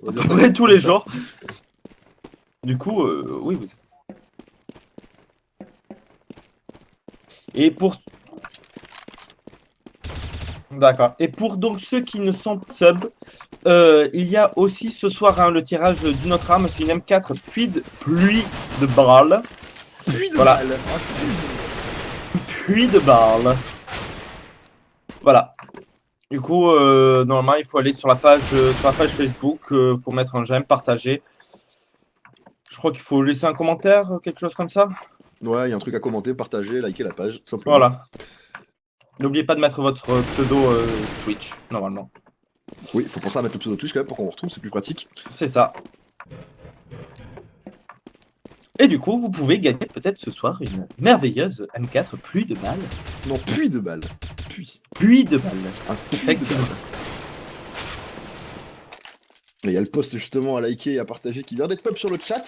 À peu près tous les jours. Du coup, oui, vous... Et pour... D'accord. Et pour donc ceux qui ne sont pas sub, il y a aussi ce soir le tirage d'une autre arme, c'est une M4 pluie de balles. Pluie de Voilà. balles. Pluie de balles. Voilà. Du coup, normalement, il faut aller sur la page Facebook, faut mettre un j'aime, partager. Je crois qu'il faut laisser un commentaire, quelque chose comme ça. Ouais, il y a un truc à commenter, partager, liker la page, tout simplement. Voilà. N'oubliez pas de mettre votre pseudo Twitch, normalement. Oui, faut penser à mettre le pseudo Twitch quand même pour qu'on retrouve, c'est plus pratique. C'est ça. Et du coup, vous pouvez gagner peut-être ce soir une merveilleuse M4 pluie de balles. Non, pluie de balles. Pluie de balles. Un puits de Effectivement. balles. Et il y a le post justement à liker et à partager qui vient d'être pop sur le chat.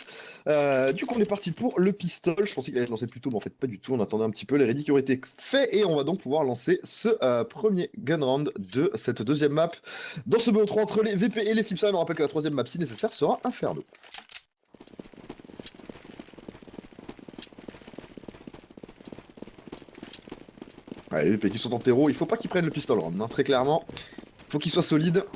Du coup, on est parti pour le pistol. Je pensais qu'il allait être lancé plus tôt, mais en fait, pas du tout. On attendait un petit peu les ready qui auraient été faits et on va donc pouvoir lancer ce premier gun round de cette deuxième map. Dans ce BO3 entre les VP et les Flipside, on rappelle que la troisième map, si nécessaire, sera Inferno. Ouais, les VP qui sont en terreau, il faut pas qu'ils prennent le pistol round, hein, très clairement. Faut qu'ils soient solides.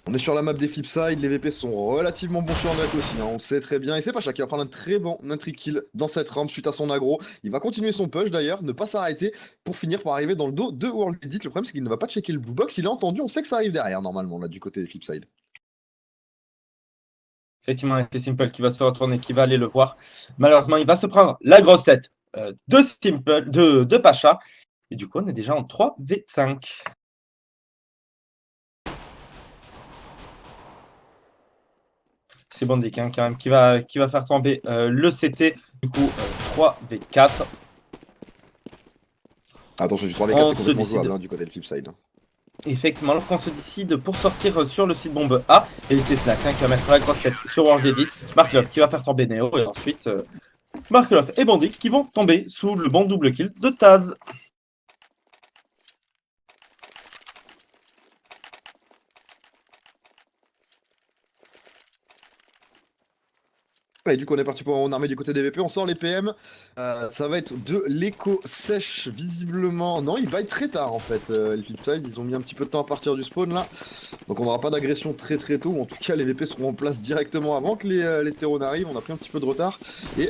On est sur la map des Flipside, les VP sont relativement bons sur Unlock aussi, hein, on le sait très bien. Et c'est Pacha qui va prendre un très bon entry kill dans cette rampe suite à son aggro. Il va continuer son push d'ailleurs, ne pas s'arrêter pour finir par arriver dans le dos de World Edit. Le problème c'est qu'il ne va pas checker le blue box, il a entendu, on sait que ça arrive derrière normalement là du côté des Flipside. Effectivement, c'est Simple qui va se retourner, qui va aller le voir. Malheureusement, il va se prendre la grosse tête de Simple, de Pacha. Et du coup, on est déjà en 3v5. C'est Bondic hein, quand même qui va faire tomber le CT. Du coup, 3v4. Attention, du 3v4 c'est complètement jouable hein, du côté des Flipside. Effectivement, lorsqu'on se décide pour sortir sur le site bombe A, et c'est Snax hein, qui va mettre la grosse tête sur World Edit, Marklov qui va faire tomber Neo, et ensuite Marklov et Bondic qui vont tomber sous le bon double kill de Taz. Et du coup on est parti pour en armée du côté des VP, on sort les PM, ça va être de l'écho sèche visiblement, non il baille très tard en fait, les Flipside ils ont mis un petit peu de temps à partir du spawn là, donc on n'aura pas d'agression très tôt, ou en tout cas les VP seront en place directement avant que les terrons n'arrivent, on a pris un petit peu de retard, et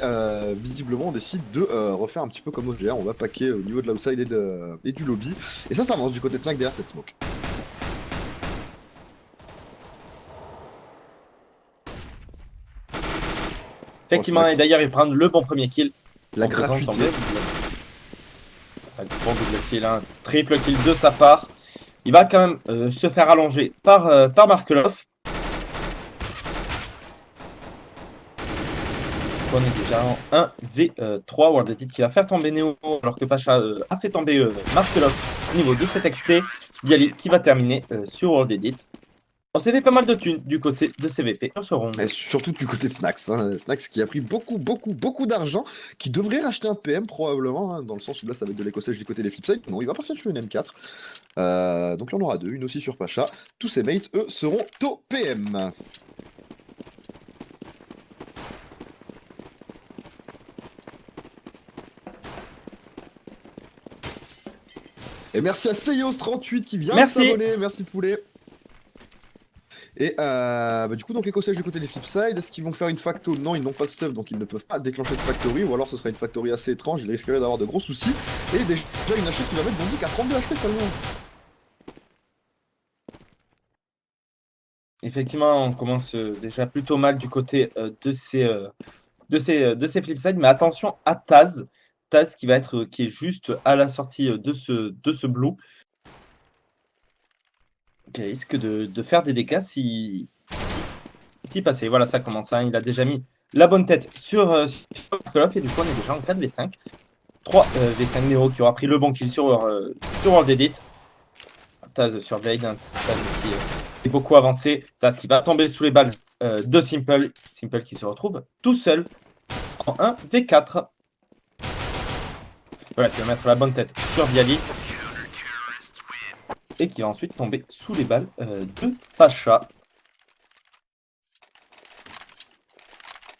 visiblement on décide de refaire un petit peu comme OGR, on va packer au niveau de l'outside et du lobby, et ça avance du côté de Snack derrière cette smoke. Effectivement, et d'ailleurs, il prend le bon premier kill. La gratuité. Bon double kill, hein. Triple kill de sa part. Il va quand même se faire allonger par Markelov. On est déjà en 1v3. World Edit qui va faire tomber Neo alors que Pacha a fait tomber Markelov au niveau de cet XP. Bialy qui va terminer sur World Edit. On s'est fait pas mal de thunes du côté de CVP sur ce round. Et surtout du côté de Snax, hein. Snax qui a pris beaucoup d'argent, qui devrait racheter un PM probablement, hein, dans le sens où là ça va être de l'écossage du côté des Flipside. Non, il va partir sur une M4. Donc il y en aura deux, une aussi sur Pacha. Tous ses mates, eux, seront au PM. Et merci à Seyos38 qui vient de s'abonner, merci poulet. Et du coup, donc écossais du côté des Flipside, est-ce qu'ils vont faire une facto? Non, ils n'ont pas de stuff, donc ils ne peuvent pas déclencher de factory, ou alors ce sera une factory assez étrange, ils risqueraient d'avoir de gros soucis. Et déjà une achète qui va mettre Bondic à 32 HP seulement. Effectivement, on commence déjà plutôt mal du côté de ces Flipside, mais attention à Taz. Taz qui est juste à la sortie de ce blue. Qui risque de faire des dégâts si passait. Voilà, ça commence. Hein. Il a déjà mis la bonne tête sur Markelov et du coup on est déjà en 4v5. 3 v5 Nero qui aura pris le bon kill sur World Edit. Taz sur Blade, hein. Taz qui est beaucoup avancé. Taz qui va tomber sous les balles de Simple. Simple qui se retrouve tout seul en 1v4. Voilà, qui va mettre la bonne tête sur Bialy. Et qui va ensuite tomber sous les balles de Pacha.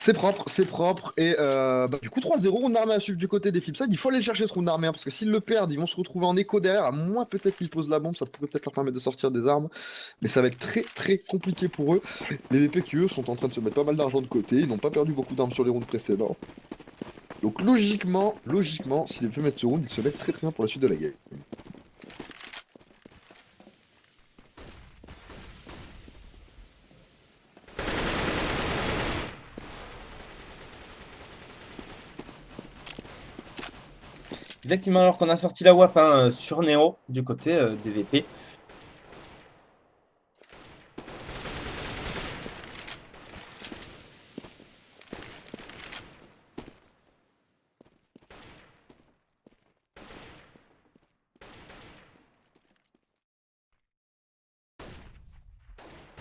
C'est propre, c'est propre. Et du coup, 3-0, round armé à suivre du côté des Flipside. Il faut aller chercher ce round armé, hein, parce que s'ils le perdent, ils vont se retrouver en écho derrière. À moins peut-être qu'ils posent la bombe, ça pourrait peut-être leur permettre de sortir des armes. Mais ça va être très très compliqué pour eux. Les VP qui, eux, sont en train de se mettre pas mal d'argent de côté. Ils n'ont pas perdu beaucoup d'armes sur les rounds précédents. Donc logiquement, si les VP mettent ce round, ils se mettent très très bien pour la suite de la game. Effectivement, alors qu'on a sorti la WAP sur Neo du côté des VP.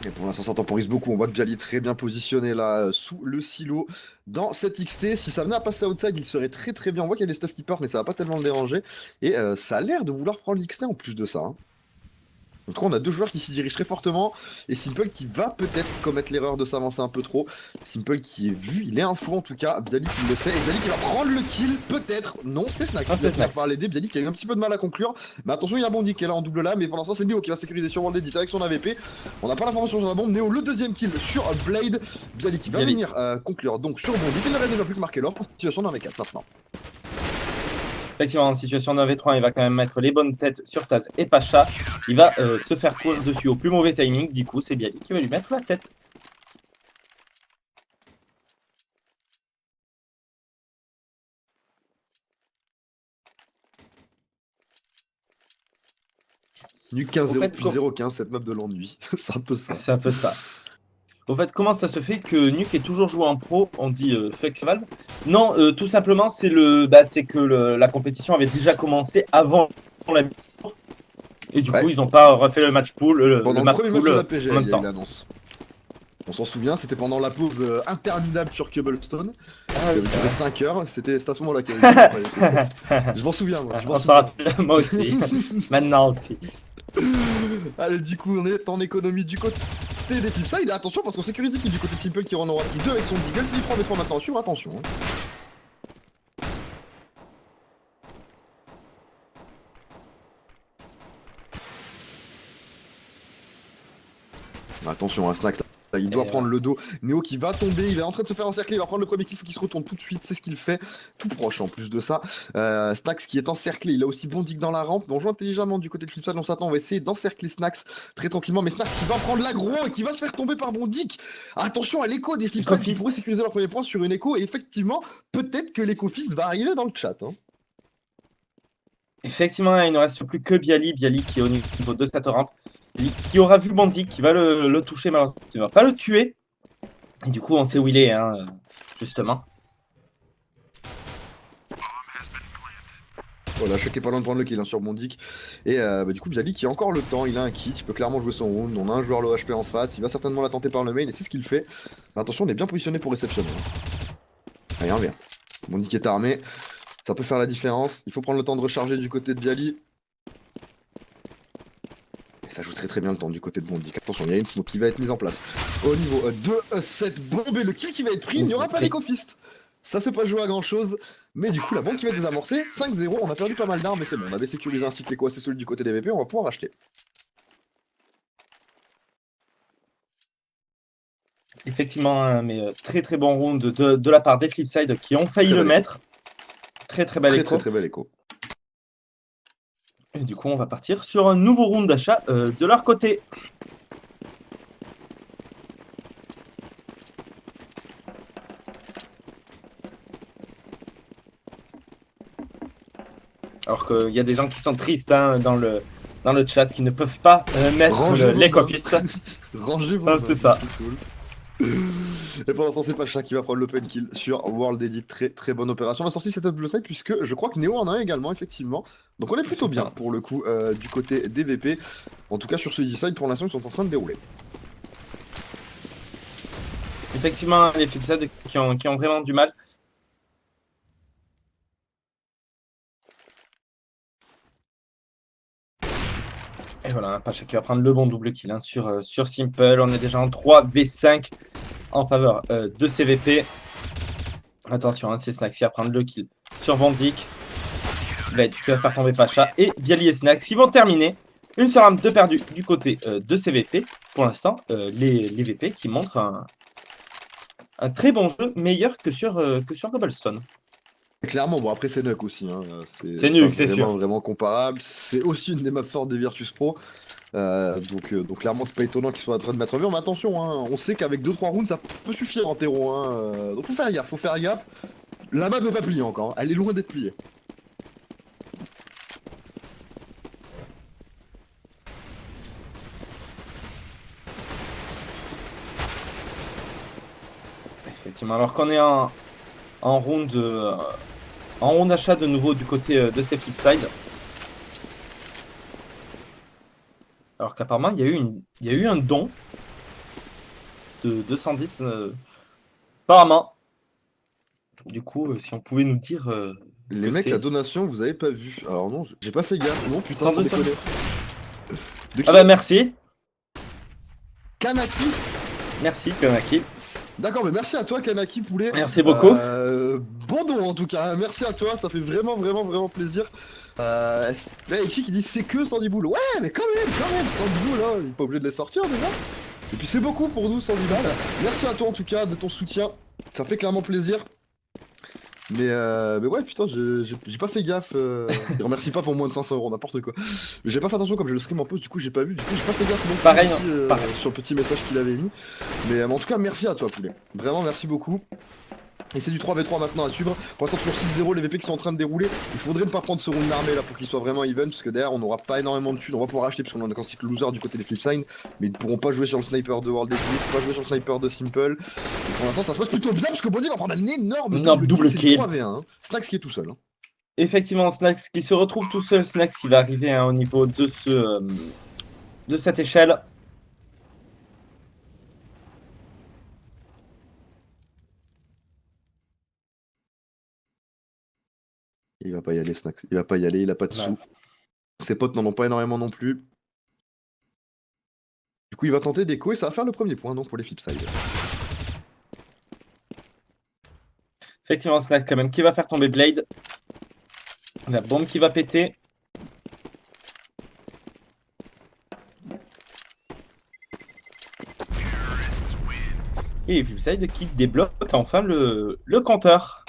Et pour l'instant, ça temporise beaucoup. On voit que Bialy est très bien positionné là, sous le silo dans cette XT. Si ça venait à passer outside, il serait très très bien. On voit qu'il y a des stuff qui partent, mais ça va pas tellement le déranger. Et ça a l'air de vouloir prendre l'XT en plus de ça, hein. En tout cas, on a deux joueurs qui s'y dirigent très fortement. Et Simple qui va peut-être commettre l'erreur de s'avancer un peu trop. Simple qui est vu, il est info en tout cas. Bialy qui le sait. Et Bialy qui va prendre le kill, peut-être. Non, c'est Snax. Ah, c'est Snax. Par l'aider. Bialy qui a eu un petit peu de mal à conclure. Mais attention, il y a Bondi qui est là en double là. Mais pour l'instant, c'est Neo qui va sécuriser sur World Edit avec son AVP. On n'a pas l'information sur la bombe. Neo, le deuxième kill sur Blade. Bialy qui va venir conclure donc sur Bondi. Il ne reste déjà plus que marquer l'or pour situation d'un V4 maintenant. Effectivement, en situation d'un V3, il va quand même mettre les bonnes têtes sur Taz et Pacha. Il va se faire courir dessus au plus mauvais timing. Du coup, c'est Bialy qui va lui mettre la tête. Nuke 15-0 puis 0-15, cette map de l'ennui. C'est un peu ça. C'est un peu ça. Au fait, comment ça se fait que Nuke ait toujours joué en pro? On dit fake Valve? Non, tout simplement, c'est que la compétition avait déjà commencé avant la mise à jour. Et du coup, ils n'ont pas refait le match pool, pendant le match premier match pool de la PGL, en même il y a temps. eu l'annonce. On s'en souvient, c'était pendant la pause interminable sur Cobblestone. Ah, Qui avait duré 5 heures, c'était à ce moment-là qu'il y avait eu. Je m'en souviens, moi. On s'en rappelle, moi aussi. Maintenant aussi. Allez, du coup, on est en économie du côté des Flipside. Attention, parce qu'on sécurise l'équipe du côté de Simple qui rend en aura 2 avec son Deagle. S'il prend V3 maintenant, suivre, attention. Attention, un Snack. Il doit prendre le dos. Neo qui va tomber, il est en train de se faire encercler, il va prendre le premier kill, il faut qu'il se retourne tout de suite, c'est ce qu'il fait, tout proche en plus de ça. Snax qui est encerclé, il a aussi Bondic dans la rampe, mais on joue intelligemment du côté de Flipside, on s'attend, on va essayer d'encercler Snax très tranquillement, mais Snax qui va prendre l'aggro et qui va se faire tomber par Bondic. Attention à l'écho des Flipside qui pourrait sécuriser leur premier point sur une écho, et effectivement, peut-être que l'écho fist va arriver dans le chat. Hein. Effectivement, il ne reste plus que Bialy qui est au niveau de cette rampe. Qui aura vu Bondic, qui va le toucher, malheureusement, il ne va pas le tuer. Et du coup, on sait où il est, hein, justement. Voilà, Choc est pas loin de prendre le kill sur Bondic. Et du coup, Bialy qui a encore le temps, il a un kit, il peut clairement jouer son round. On a un joueur low HP en face, il va certainement la tenter par le main, et c'est ce qu'il fait. Mais attention, on est bien positionné pour réceptionner. Allez, on vient. Bondic est armé, ça peut faire la différence. Il faut prendre le temps de recharger du côté de Bialy. Ça joue très bien le temps du côté de Bondic. Attention, il y a une smoke qui va être mise en place. Au niveau de cette bombe et le kill qui va être pris, il n'y aura pas l'éco fist. Ça c'est pas joué à grand chose. Mais du coup, la bombe qui va être désamorcée, 5-0. On a perdu pas mal d'armes, mais c'est bon. On avait sécurisé un cycle éco assez solide du côté des VP. On va pouvoir racheter. Effectivement, mais très bon round de la part des Flipside qui ont failli le mettre. Très bel écho. Très bel écho. Et du coup, on va partir sur un nouveau round d'achat de leur côté. Alors qu'il y a des gens qui sont tristes hein, dans le chat, qui ne peuvent pas mettre l'éco-fist. Rangez-vous. C'est ça. Et pour l'instant, c'est Pacha qui va prendre l'open kill sur World Edit. Très bonne opération. On a sorti cette blue side puisque je crois que Neo en a également, effectivement. Donc on est plutôt bien pour le coup du côté des VP. En tout cas, sur ce side, pour l'instant, ils sont en train de dérouler. Effectivement, les Flipside qui ont vraiment du mal. Et voilà, Pacha qui va prendre le bon double kill hein, sur Simple. On est déjà en 3v5 en faveur de CVP. Attention, hein, c'est Snax qui va prendre le kill sur Vandik. Blade qui va faire tomber Pacha. Et Bialy et Snax qui vont terminer. Une seule arme de perdu du côté de ces VP. Pour l'instant, les VP qui montrent un très bon jeu, meilleur que sur Cobblestone. Clairement, bon après c'est Nuck aussi, hein. C'est pas nul, c'est sûr. vraiment comparable. C'est aussi une des maps fortes des Virtus Pro. Donc clairement c'est pas étonnant qu'ils soient en train de mettre en vie. Mais attention, hein, on sait qu'avec 2-3 rounds ça peut suffire en terreau. Hein. Donc faut faire gaffe. La map n'est pas pliée encore, hein. Elle est loin d'être pliée. Effectivement, alors qu'on est en round achat de nouveau du côté de ces Flipside. Alors qu'apparemment il y a eu un don de 210 apparemment. Du coup, si on pouvait nous dire Les mecs, la donation vous avez pas vu. Alors non, j'ai pas fait gaffe. Non putain, sans déconner. De qui? Ah bah merci. Kanaki. Merci Kanaki. D'accord, mais merci à toi Kanaki Poulet. Merci beaucoup. Bon don en tout cas, merci à toi, ça fait vraiment plaisir. Là, Ichi qui dit c'est que 110 boules. Ouais, mais quand même, 110 boules, hein, il est pas obligé de les sortir déjà. Et puis c'est beaucoup pour nous, 110 balles. Merci à toi en tout cas de ton soutien, ça fait clairement plaisir. Mais ouais, putain, j'ai pas fait gaffe. Et remercie pas pour moins de 500€, n'importe quoi. J'ai pas fait attention comme j'ai le stream un peu, du coup j'ai pas vu, du coup j'ai pas fait gaffe non plus Pareil, aussi, pareil. sur le petit message qu'il avait mis. Mais en tout cas, merci à toi, Poulet. Vraiment, merci beaucoup. Et c'est du 3v3 maintenant à suivre. Pour l'instant, sur 6-0, les VP qui sont en train de dérouler. Il faudrait ne pas prendre ce round armé là pour qu'il soit vraiment even. Parce que derrière, on n'aura pas énormément de thunes. On va pouvoir acheter parce qu'on en a qu'un cycle loser du côté des Flipside. Mais ils ne pourront pas jouer sur le sniper de World Eclipse, pas jouer sur le sniper de Simple. Et pour l'instant, ça se passe plutôt bien parce que Bonnie va prendre un énorme double kill. 3v1. Hein. Snax qui est tout seul. Hein. Effectivement, Snax qui se retrouve tout seul. Snax qui va arriver au niveau de cette échelle. Il va pas y aller, Snax. Il va pas y aller, il a pas de sous. Ses potes n'en ont pas énormément non plus. Du coup, il va tenter d'écho et ça va faire le premier point donc pour les Flipside. Effectivement, Snax quand même qui va faire tomber Blade. La bombe qui va péter. Et Flipside qui débloque enfin le compteur.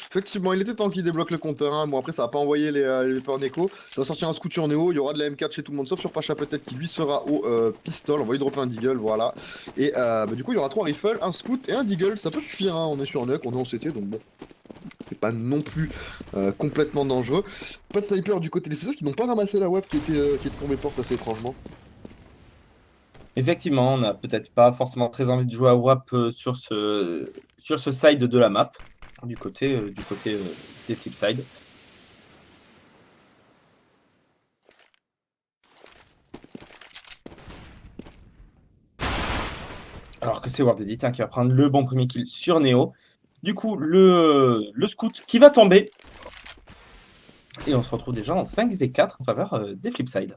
Effectivement, il était temps qu'il débloque le compteur. Hein. Bon, après, ça va pas envoyer les VP en écho. Ça va sortir un scout sur Néo. Il y aura de la M4 chez tout le monde, sauf sur Pacha, peut-être, qui lui sera au pistol. On va lui dropper un Deagle, voilà. Et du coup, il y aura 3 rifles, un scout et un Deagle. Ça peut suffire. Hein. On est sur un Nuck, on est en CT, donc bon. C'est pas non plus complètement dangereux. Pas de sniper du côté des Flipside qui n'ont pas ramassé la WAP qui était tombée porte assez étrangement. Effectivement, on n'a peut-être pas forcément très envie de jouer à WAP sur ce side de la map, du côté des Flipside. Alors que c'est World Edit qui va prendre le bon premier kill sur Neo. Du coup, le scout qui va tomber. Et on se retrouve déjà en 5v4 en faveur des Flipside.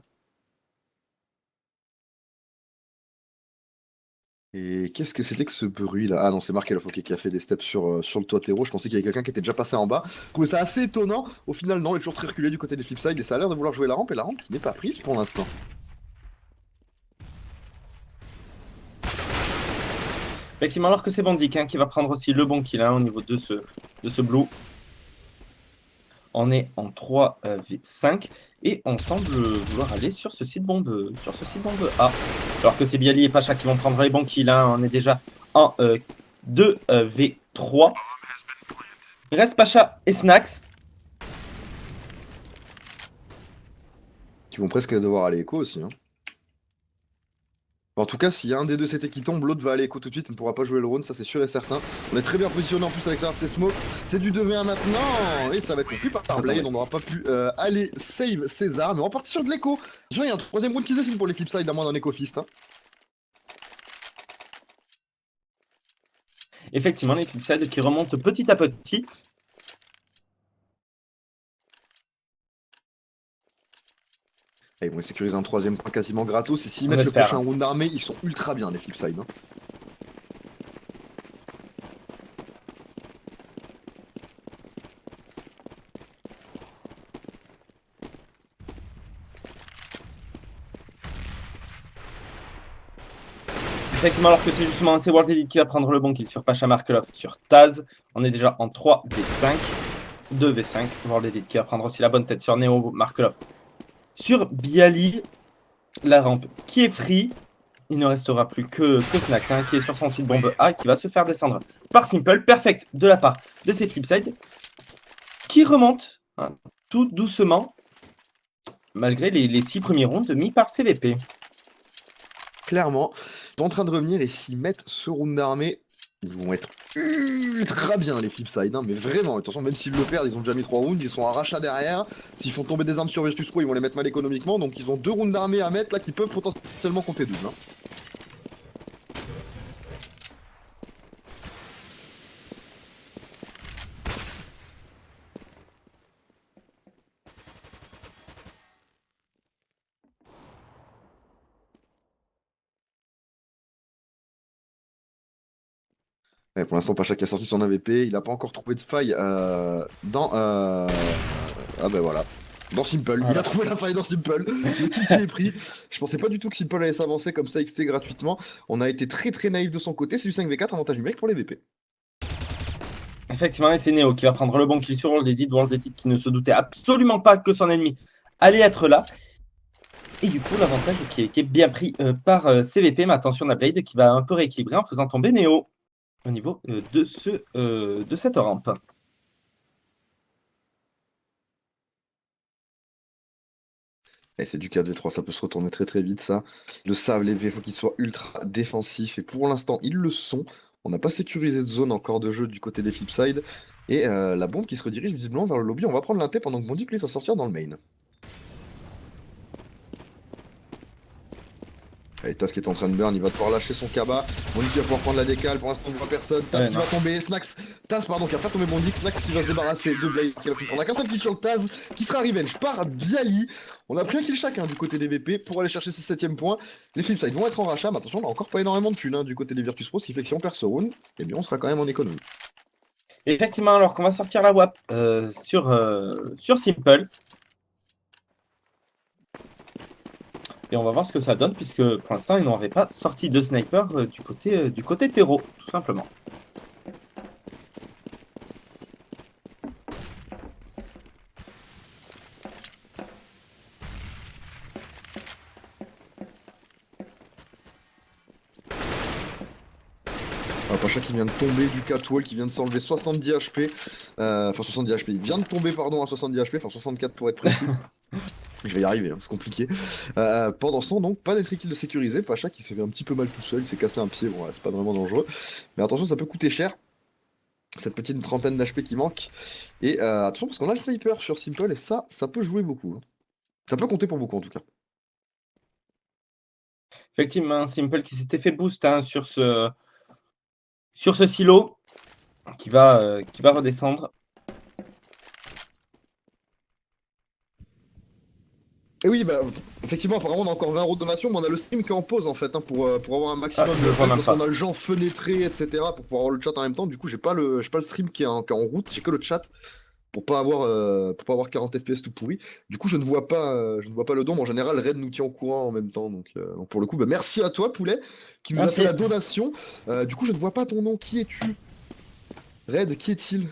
Et qu'est-ce que c'était que ce bruit là? Ah non, c'est Mark Elofoké qui a fait des steps sur le toit terreau. Je pensais qu'il y avait quelqu'un qui était déjà passé en bas. Je trouvais ça assez étonnant. Au final, non, il est toujours très reculé du côté des Flipside et ça a l'air de vouloir jouer la rampe et la rampe qui n'est pas prise pour l'instant. Effectivement, alors que c'est Bandic qui va prendre aussi le bon kill au niveau de ce blue. On est en 3v5 et on semble vouloir aller sur ce site bombe A. Alors que c'est Bialy et Pacha qui vont prendre les bons kills. On est déjà en 2v3. Reste Pacha et Snax. Qui vont presque devoir aller écho aussi. Hein. En tout cas, s'il y a un des deux CT qui tombe, l'autre va aller écho tout de suite, il ne pourra pas jouer le round, ça c'est sûr et certain. On est très bien positionné en plus avec ça, c'est smoke. C'est du 2v1 maintenant, et ça va être conclu par Blade, on n'aura pas pu aller save César, mais on va partir sur de l'écho. Il y a un troisième round qui se dessine pour les Flipside, à moins d'un écho fist. Hein. Effectivement, les Flipside qui remontent petit à petit. Et ils vont sécuriser un troisième point quasiment gratos. Et s'ils On mettent le espère. prochain round armé, ils sont ultra bien les Flipside. Hein. Effectivement, alors que c'est justement c'est World Edit qui va prendre le bon kill sur Pacha Markelov sur Taz. On est déjà en 3v5. 2v5. World Edit qui va prendre aussi la bonne tête sur Neo Markelov. Sur Bialy, la rampe qui est free. Il ne restera plus que Snax hein, qui est sur son site bombe A et qui va se faire descendre par Simple. Perfect de la part de ses Flipside qui remonte hein, tout doucement malgré les 6 premiers rounds mis par CVP. Clairement, ils sont en train de revenir et s'ils mettent ce round armé, ils vont être ultra bien les Flipside, hein, mais vraiment, attention, même s'ils le perdent, ils ont déjà mis 3 rounds, ils sont à rachat derrière, s'ils font tomber des armes sur Virtus Pro, ils vont les mettre mal économiquement, donc ils ont 2 rounds d'armée à mettre là qui peuvent potentiellement compter double. Hein. Ouais, pour l'instant, Pacha qui a sorti son AVP, il n'a pas encore trouvé de faille dans... Ah ben voilà. Dans Simple, Voilà. il a trouvé la faille dans Simple, le kill qui est pris. Je pensais pas du tout que Simple allait s'avancer comme ça XT gratuitement. On a été très naïf de son côté, c'est du 5v4, avantage numérique pour les VP. Effectivement, et c'est Neo qui va prendre le bon kill sur World Edit. World Edit qui ne se doutait absolument pas que son ennemi allait être là. Et du coup, l'avantage qui est bien pris par CVP. Mais attention, la Blade qui va un peu rééquilibrer en faisant tomber Neo au niveau de cette rampe. Et c'est du 4v3, ça peut se retourner très vite ça. Ils le savent, les V, il faut qu'ils soient ultra défensifs. Et pour l'instant, ils le sont. On n'a pas sécurisé de zone encore de jeu du côté des Flipside. Et la bombe qui se redirige visiblement vers le lobby. On va prendre l'inté pendant que Bondy lui va sortir dans le main. Allez, Taz qui est en train de burn, il va devoir lâcher son Kaba. Bondy qui va pouvoir prendre la décale, pour l'instant on ne voit personne. Taz qui va tomber, Snax, Taz pardon, qui va faire tomber Bondy, Snax qui va se débarrasser de Blaze, qui va plus prendre qu'un seul kill sur le Taz, qui sera revenge par Bialy. On a pris un kill chacun du côté des VP pour aller chercher ce 7ème point. Les Flipside vont être en rachat, mais attention, on a encore pas énormément de thunes hein, du côté des Virtus Pro, ce qui fait que si on perd ce round, eh bien on sera quand même en économie. Et effectivement, alors qu'on va sortir la WAP sur Simple. Et on va voir ce que ça donne, puisque pour l'instant, ils n'avaient pas sorti de sniper du côté terreau, tout simplement. Pacha qui vient de tomber du catwall, qui vient de s'enlever 70 HP. Enfin 70 HP, il vient de tomber pardon à 70 HP, enfin 64 pour être précis. Je vais y arriver, hein, c'est compliqué. Pendant ce temps, donc, pas d'être kill de sécuriser. Pacha qui se fait un petit peu mal tout seul, il s'est cassé un pied, bon, c'est pas vraiment dangereux. Mais attention, ça peut coûter cher. Cette petite trentaine d'HP qui manque. Et attention, parce qu'on a le sniper sur Simple, et ça peut jouer beaucoup. Hein. Ça peut compter pour beaucoup en tout cas. Effectivement, Simple qui s'était fait boost hein, sur ce silo, qui va redescendre. Et oui, bah, effectivement, apparemment, on a encore 20 euros de donation, mais on a le stream qui est en pause en fait, hein, pour avoir un maximum je de le vois FPS, même parce pas. qu'on a le genre fenêtré, etc., pour pouvoir avoir le chat en même temps. Du coup, j'ai pas le stream qui est en route, j'ai que le chat pour pas avoir 40 FPS tout pourri. Du coup, je ne vois pas le don, mais en général, Red nous tient au courant en même temps. Donc pour le coup, bah, merci à toi, Poulet, qui nous a fait la donation. Du coup, je ne vois pas ton nom. Qui es-tu? Red, qui est-il?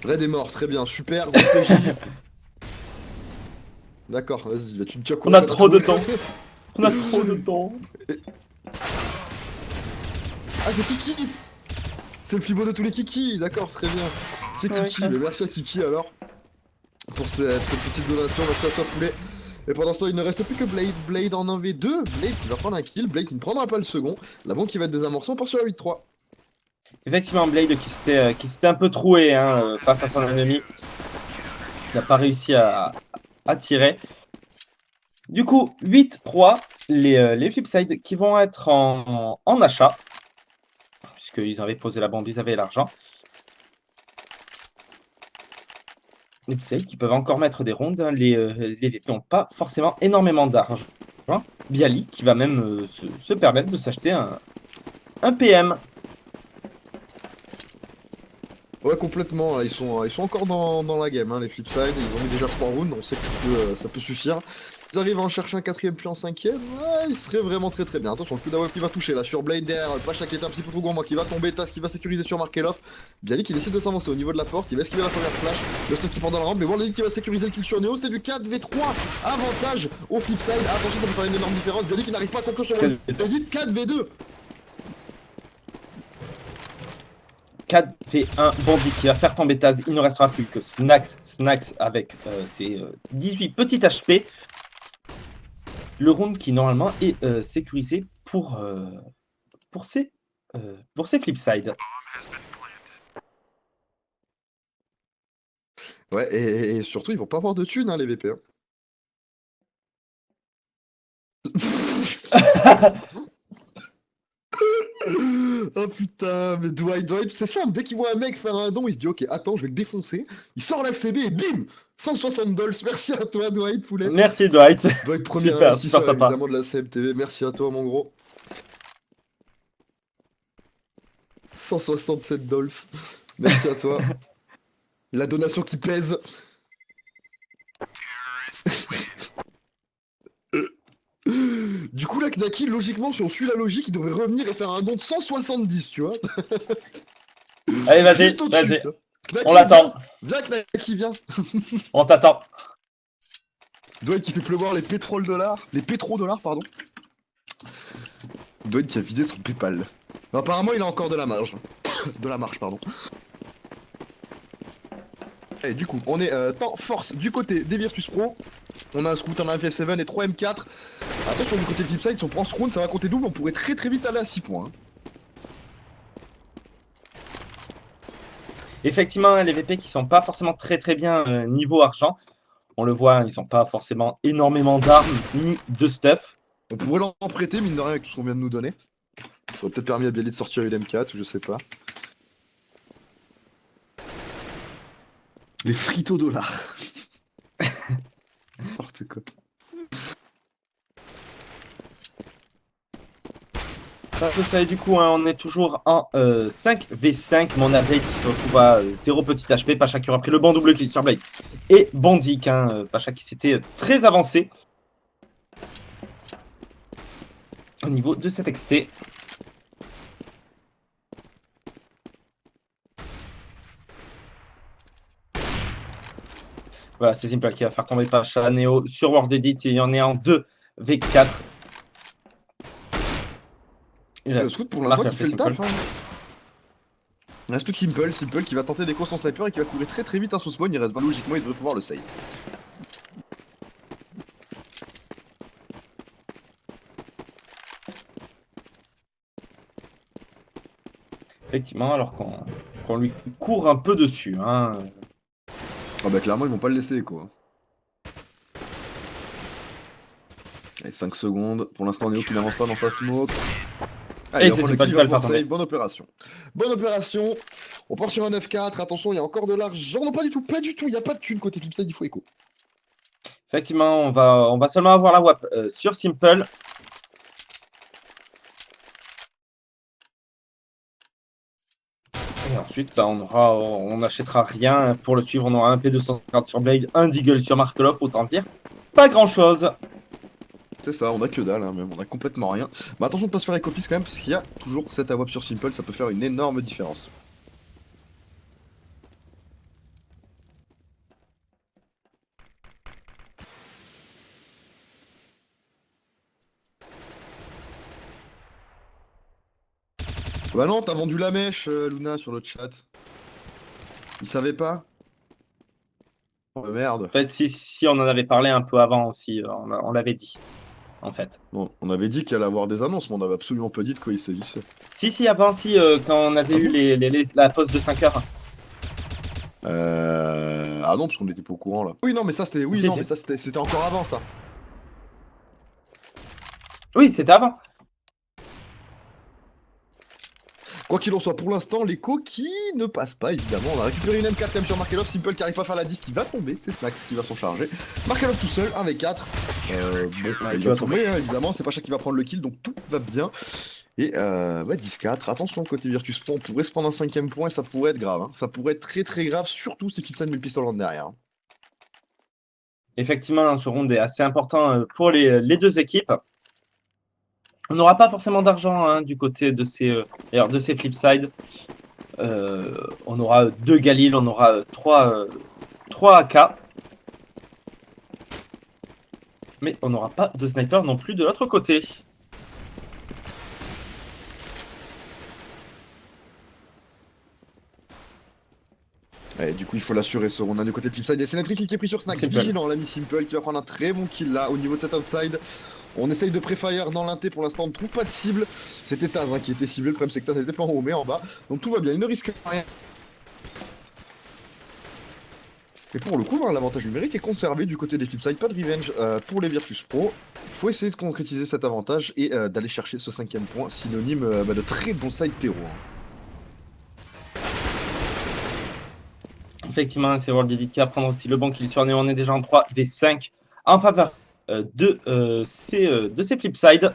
Red est mort, très bien, super. D'accord, vas-y, tu me tiens On a trop de temps. On a trop de temps. Ah, c'est Kiki! C'est le plus beau de tous les Kiki, d'accord, très bien. C'est Kiki, mais merci à Kiki alors pour cette petite donation, merci à toi Poulet. Et pendant ce temps, il ne reste plus que Blade. Blade en 1v2, Blade qui va prendre un kill, Blade qui ne prendra pas le second. La bombe qui va être désamorcée, on part sur la 8-3. Effectivement, Blade qui s'était un peu troué hein, face à son ennemi. Il n'a pas réussi à tirer. Du coup, 8-3, les Flipside qui vont être en achat. Puisqu'ils avaient posé la bombe, ils avaient l'argent. Flipside qui peuvent encore mettre des rondes. Hein. Les VP n'ont pas forcément énormément d'argent. Bialy qui va même se permettre de s'acheter un PM. Ouais, complètement. Ils sont encore dans la game, hein, les Flipside. Ils ont mis déjà 3 rounds, on sait que ça peut suffire. Ils arrivent à en chercher un 4ème puis en 5ème. Ouais, il serait vraiment très très bien. Attention, le coup d'Aweb qui va toucher là sur Blade derrière. Pacha qui est un petit peu trop gourmand qui va tomber. Tas qui va sécuriser sur Markelov. Bialy qui décide de s'avancer au niveau de la porte. Il va esquiver la première flash. Le stuff qui prend dans la rampe. Mais Warley qui va sécuriser le kill sur Neo. C'est du 4v3. Avantage au Flipside. Attention, ça peut faire une énorme différence. Bialy qui n'arrive pas à conclure sur Warley. 4v2. 4v1, Bandit qui va faire tomber Taz. Il ne restera plus que Snax avec ses 18 petits HP. Le round qui normalement est sécurisé pour ces Flipside. Ouais, et surtout, ils vont pas avoir de thunes, hein, les VP. Hein. Oh putain, mais Dwight, c'est simple, dès qu'il voit un mec faire un don, il se dit ok, attends, je vais le défoncer. Il sort la CB et bim 160 dollars, merci à toi Dwight, poulet. Merci Dwight. Dwight, premier Super, investisseur super sympa. évidemment de la CMTV, merci à toi mon gros. 167 dollars, merci à toi. La donation qui pèse. Du coup, la Knaki, logiquement, si on suit la logique, il devrait revenir et faire un don de 170, tu vois. Allez, vas-y, Juste au-dessus, vas-y. là. Knaki, On l'attend. Viens, Knaki, viens. On t'attend. Dwight qui fait pleuvoir les pétrodollars. Les pétrodollars, pardon. Dwight qui a vidé son PayPal. Apparemment, il a encore de la marge. De la marge, pardon. Et du coup, on est temps force du côté des Virtus Pro. On a un Scout, un FF7 et 3 M4. Attention, du côté Flipside, si on prend ce round, ça va compter double. On pourrait très très vite aller à 6 points. Hein. Effectivement, les VP qui sont pas forcément très très bien niveau argent. On le voit, ils n'ont pas forcément énormément d'armes ni de stuff. On pourrait leur en prêter, mine de rien, avec tout ce qu'on vient de nous donner. Ça aurait peut-être permis à Bialy de sortir une M4, ou je sais pas. Les frito-dollars. N'importe quoi. Ça, du coup, hein, on est toujours en 5v5. Mon Blade qui se retrouve à 0 petit HP. Pacha qui aura pris le bon double kill sur Blade. Et Bondik, hein, Pacha qui s'était très avancé au niveau de cette XT. Voilà, c'est Simple qui va faire tomber Pacha Neo sur World Edit. Et il y en est en 2v4. Le Scout pour l'instant qui fait le taf. Hein. Il reste plus que Simple qui va tenter d'écho son sniper et qui va courir très très vite à son spawn. Il reste pas logiquement, il devrait pouvoir le save. Effectivement, alors qu'on lui court un peu dessus. Hein. Ah bah clairement ils vont pas le laisser quoi. Allez 5 secondes, pour l'instant Neo qui n'avance pas dans sa smoke. Allez, c'est pas le faire. Bonne opération. Bonne opération. On part sur un 9-4, attention il y a encore de l'argent. Non pas du tout, il n'y a pas de thune côté Flipside, il faut écho. Effectivement, on va seulement avoir la WAP sur Simple. Et ensuite, bah, on n'achètera rien pour le suivre. On aura un P250 sur Blade, un Deagle sur Markelov, autant dire pas grand chose. C'est ça, on a que dalle, hein, même, on a complètement rien. Mais attention de pas se faire écopis quand même, parce qu'il y a toujours cette AWAP sur Simple, ça peut faire une énorme différence. Bah non, t'as vendu la mèche, Luna, sur le chat. Il savait pas? Merde. En fait, si on en avait parlé un peu avant aussi, on l'avait dit, en fait. Bon, on avait dit qu'il allait avoir des annonces, mais on avait absolument pas dit de quoi il s'agissait. Si, avant, quand on avait eu la pause de 5 heures. Ah non, parce qu'on était pas au courant là. Oui, non, mais ça c'était. Oui, non, mais ça c'était encore avant ça. Oui, c'était avant. Quoi qu'il en soit, pour l'instant, l'écho qui ne passe pas, évidemment. On va récupérer une M4 quand même sur Markelov. Simple qui arrive pas à faire la diff qui va tomber. C'est Snax qui va s'en charger. Markelov tout seul, 1v4. Il va tomber, hein, évidemment. C'est pas chaque qui va prendre le kill, donc tout va bien. Et 10-4. Attention, côté Virtus Pro, on pourrait se prendre un 5ème point et ça pourrait être grave. Hein. Ça pourrait être très très grave, surtout si Flipside met le pistolet derrière. Effectivement, ce round est assez important pour les deux équipes. On n'aura pas forcément d'argent hein, du côté de ces Flipside. On aura 2 Galil, on aura 3 AK. Mais on n'aura pas de sniper non plus de l'autre côté. Ouais, du coup, il faut l'assurer ce round du côté de Flipside. Et c'est Netrick qui est pris sur Snax. Vigilant, l'ami Simple qui va prendre un très bon kill là au niveau de cet outside. On essaye de pré-fire dans l'inté, pour l'instant on ne trouve pas de cible. C'était Taz hein, qui était ciblé, le problème c'est que Taz n'était pas en haut mais en bas. Donc tout va bien, il ne risque rien. Et pour le coup, l'avantage numérique est conservé du côté des Flipside, pas de revenge pour les Virtus Pro. Il faut essayer de concrétiser cet avantage et d'aller chercher ce 5ème point, synonyme de très bon side terreau. Effectivement, c'est World Edit qui va prendre aussi le bon kill sur Néo. On est déjà en 3v5 en faveur de ces Flipside.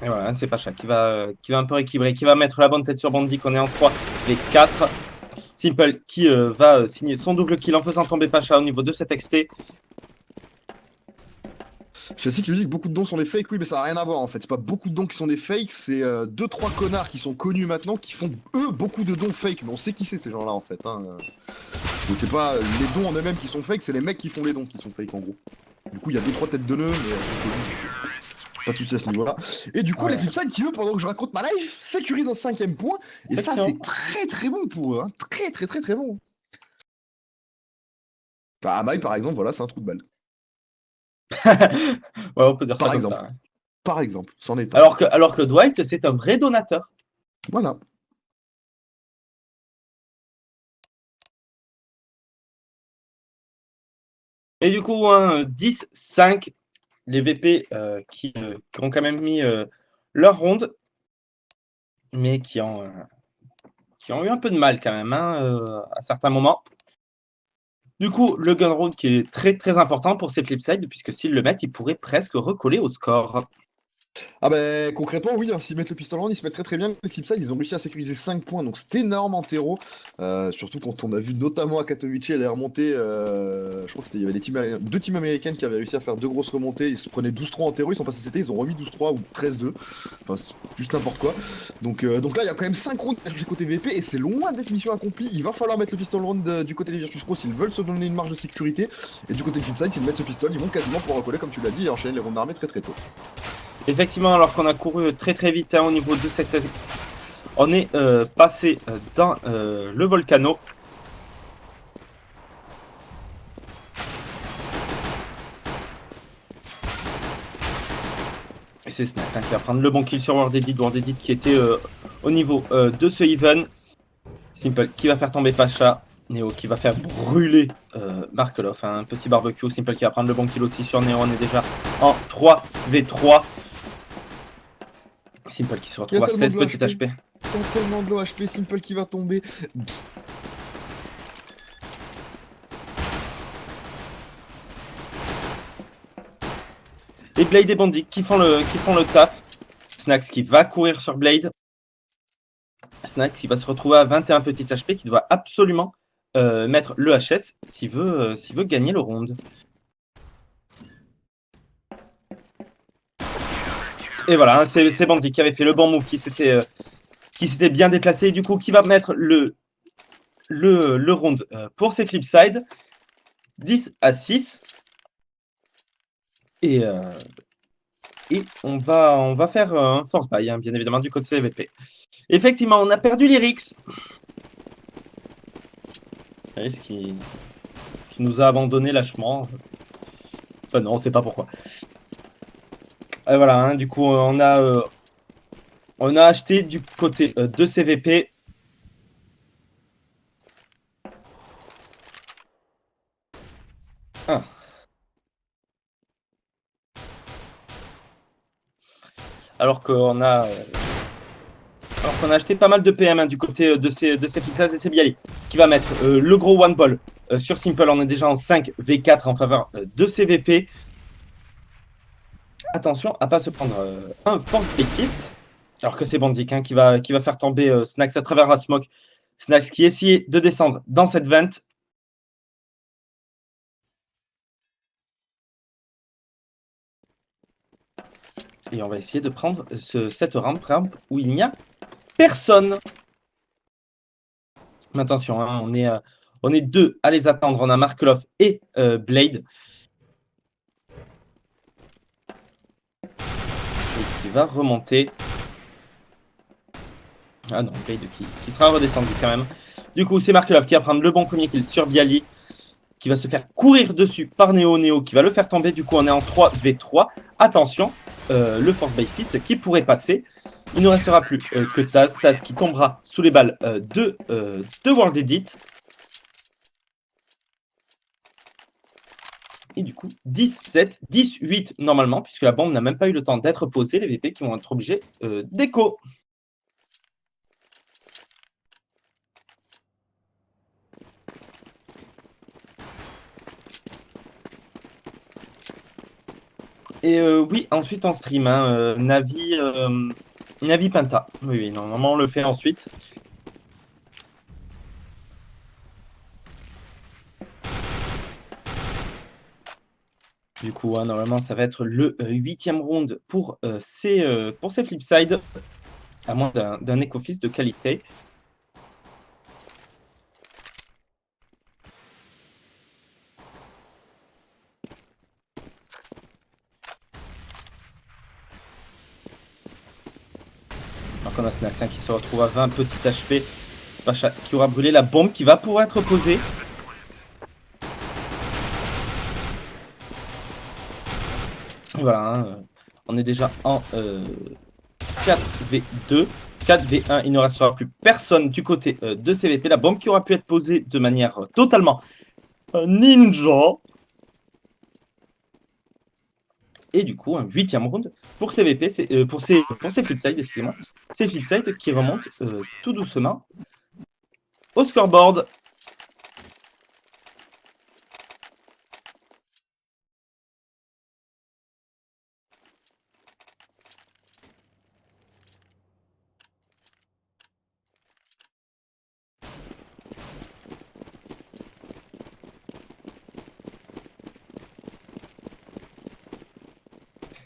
Et voilà, c'est Pacha qui va un peu rééquilibrer, qui va mettre la bonne tête sur Bandit, qu'on est en 3v4. Simple qui va signer son double kill en faisant tomber Pacha au niveau de cet XT. Chelsea qui lui dit que beaucoup de dons sont des fakes, oui mais ça n'a rien à voir en fait, c'est pas beaucoup de dons qui sont des fakes, c'est 2-3 connards qui sont connus maintenant qui font eux beaucoup de dons fake, mais on sait qui c'est ces gens là en fait. Hein. C'est pas les dons en eux-mêmes qui sont fake, c'est les mecs qui font les dons qui sont fake en gros. Du coup il y a 2-3 têtes de nœuds, mais pas de soucis à ce niveau-là. Et du coup les Flipside qui eux, pendant que je raconte ma life, sécurisent un 5ème point, et ça c'est très très bon pour eux, hein. Très bon. Bah Amai par exemple, voilà c'est un trou de balle. Ouais, on peut dire ça comme ça. Par exemple, c'en est un. Alors que Dwight, c'est un vrai donateur. Voilà. Et du coup, 10-5, les VP qui ont quand même mis leur ronde, mais qui ont eu un peu de mal quand même à certains moments. Du coup, le gun round qui est très très important pour ces Flipside, puisque s'ils le mettent, ils pourraient presque recoller au score. Ah bah concrètement oui, hein, s'ils mettent le pistolet ils se mettent très très bien. Les Flipside ils ont réussi à sécuriser 5 points, donc c'est énorme en terreau. Surtout quand on a vu notamment à Katowice, elle est remontée, je crois qu'il y avait deux teams américaines qui avaient réussi à faire 2 grosses remontées, ils se prenaient 12-3 en terreau, ils sont passés CT, ils ont remis 12-3 ou 13-2, enfin c'est juste n'importe quoi. Donc là il y a quand même 5 rounds du côté VP et c'est loin d'être mission accomplie, il va falloir mettre le pistolet round du côté des Virtus Pro s'ils veulent se donner une marge de sécurité, et du côté de Flipside s'ils mettent ce pistolet ils vont quasiment pouvoir recoller comme tu l'as dit et enchaîner les rounds armés très très tôt. Effectivement, alors qu'on a couru très très vite au niveau de cette... On est passé dans le Volcano. Et c'est Snax qui va prendre le bon kill sur World Edit. World Edit qui était au niveau de ce even. Simple qui va faire tomber Pacha. Neo qui va faire brûler Markelov. Un petit barbecue. Simple qui va prendre le bon kill aussi sur Neo. On est déjà en 3v3. Simple qui se retrouve à 16 petits HP. Il y a tellement de low HP, Simple qui va tomber. Et Blade et Bandit qui font le taf. Snax qui va courir sur Blade. Snax qui va se retrouver à 21 petits HP, qui doit absolument mettre le HS s'il veut gagner le round. Et voilà, c'est Bandit qui avait fait le bon move, qui s'était bien déplacé, et du coup qui va mettre le round pour ses Flipside. 10-6. Et on va faire un force buy, hein, bien évidemment, du côté CVP. Effectivement, on a perdu l'Irix. L'Irix qui nous a abandonné lâchement. Enfin non, on ne sait pas pourquoi. Et voilà, hein, du coup, on a acheté du côté de CVP. Ah. alors qu'on a acheté pas mal de PM du côté de ces Flipsides et c'est Bialy qui va mettre le gros one ball sur Simple. On est déjà en 5v4 en faveur de CVP. Attention à pas se prendre un Force-Fist, alors que c'est Bandic qui va faire tomber Snax à travers la smoke. Snax qui essayait de descendre dans cette vente. Et on va essayer de prendre cette rampe où il n'y a personne. Mais attention, on est deux à les attendre. On a Markelov et Blade. Et qui va remonter. Ah non, Blade qui sera redescendu quand même. Du coup, c'est Markelov qui va prendre le bon premier kill sur Bialy, qui va se faire courir dessus par Neo qui va le faire tomber. Du coup, on est en 3v3. Attention, le Force by Fist qui pourrait passer. Il ne restera plus que Taz. Taz qui tombera sous les balles de World Edit. Et du coup, 10-7, 10-8 normalement, puisque la bombe n'a même pas eu le temps d'être posée. Les VP qui vont être obligés d'écho. Et oui, ensuite on stream, Navi Penta. Oui, normalement on le fait ensuite. Du coup, normalement ça va être le 8e round pour ces Flipsides, à moins d'un Echo-Fist de qualité. Alors qu'on a Snax qui se retrouve à 20 petits HP. Pacha qui aura brûlé la bombe qui va pouvoir être posée. Voilà, on est déjà en 4v2. 4v1, il ne restera plus personne du côté de CVP. La bombe qui aura pu être posée de manière totalement ninja. Et du coup, un 8e round pour CVP, pour ces Flipsides, excusez-moi. Ces Flipsides qui remontent tout doucement au scoreboard.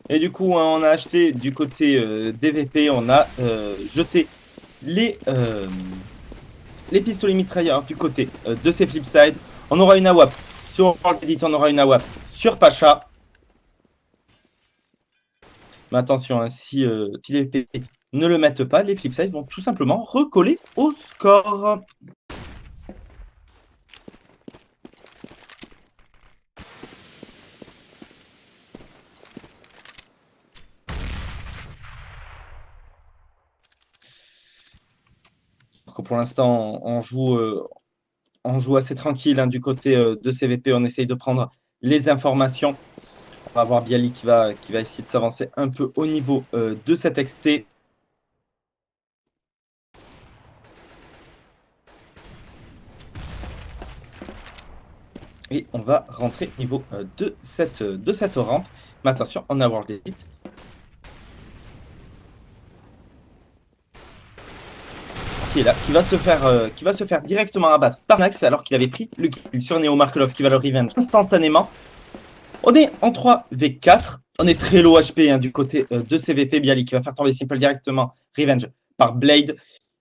Et du coup, on a acheté du côté DVP, on a jeté les pistolets mitrailleurs du côté de ces Flipsides. On aura une AWAP sur World Edit, on aura une AWAP sur Pacha. Mais attention, si les VP ne le mettent pas, les Flipsides vont tout simplement recoller au score. Pour l'instant, on joue assez tranquille du côté de CVP. On essaye de prendre les informations. On va voir Bialy qui va essayer de s'avancer un peu au niveau de cette XT. Et on va rentrer au niveau de cette rampe. Mais attention, on a World Edit. Qui est là, qui va se faire directement abattre par Nax alors qu'il avait pris le kill sur Neo Markelov qui va le revenge instantanément. On est en 3v4. On est très low HP du côté de CVP. Bialy qui va faire tomber Simple directement. Revenge par Blade.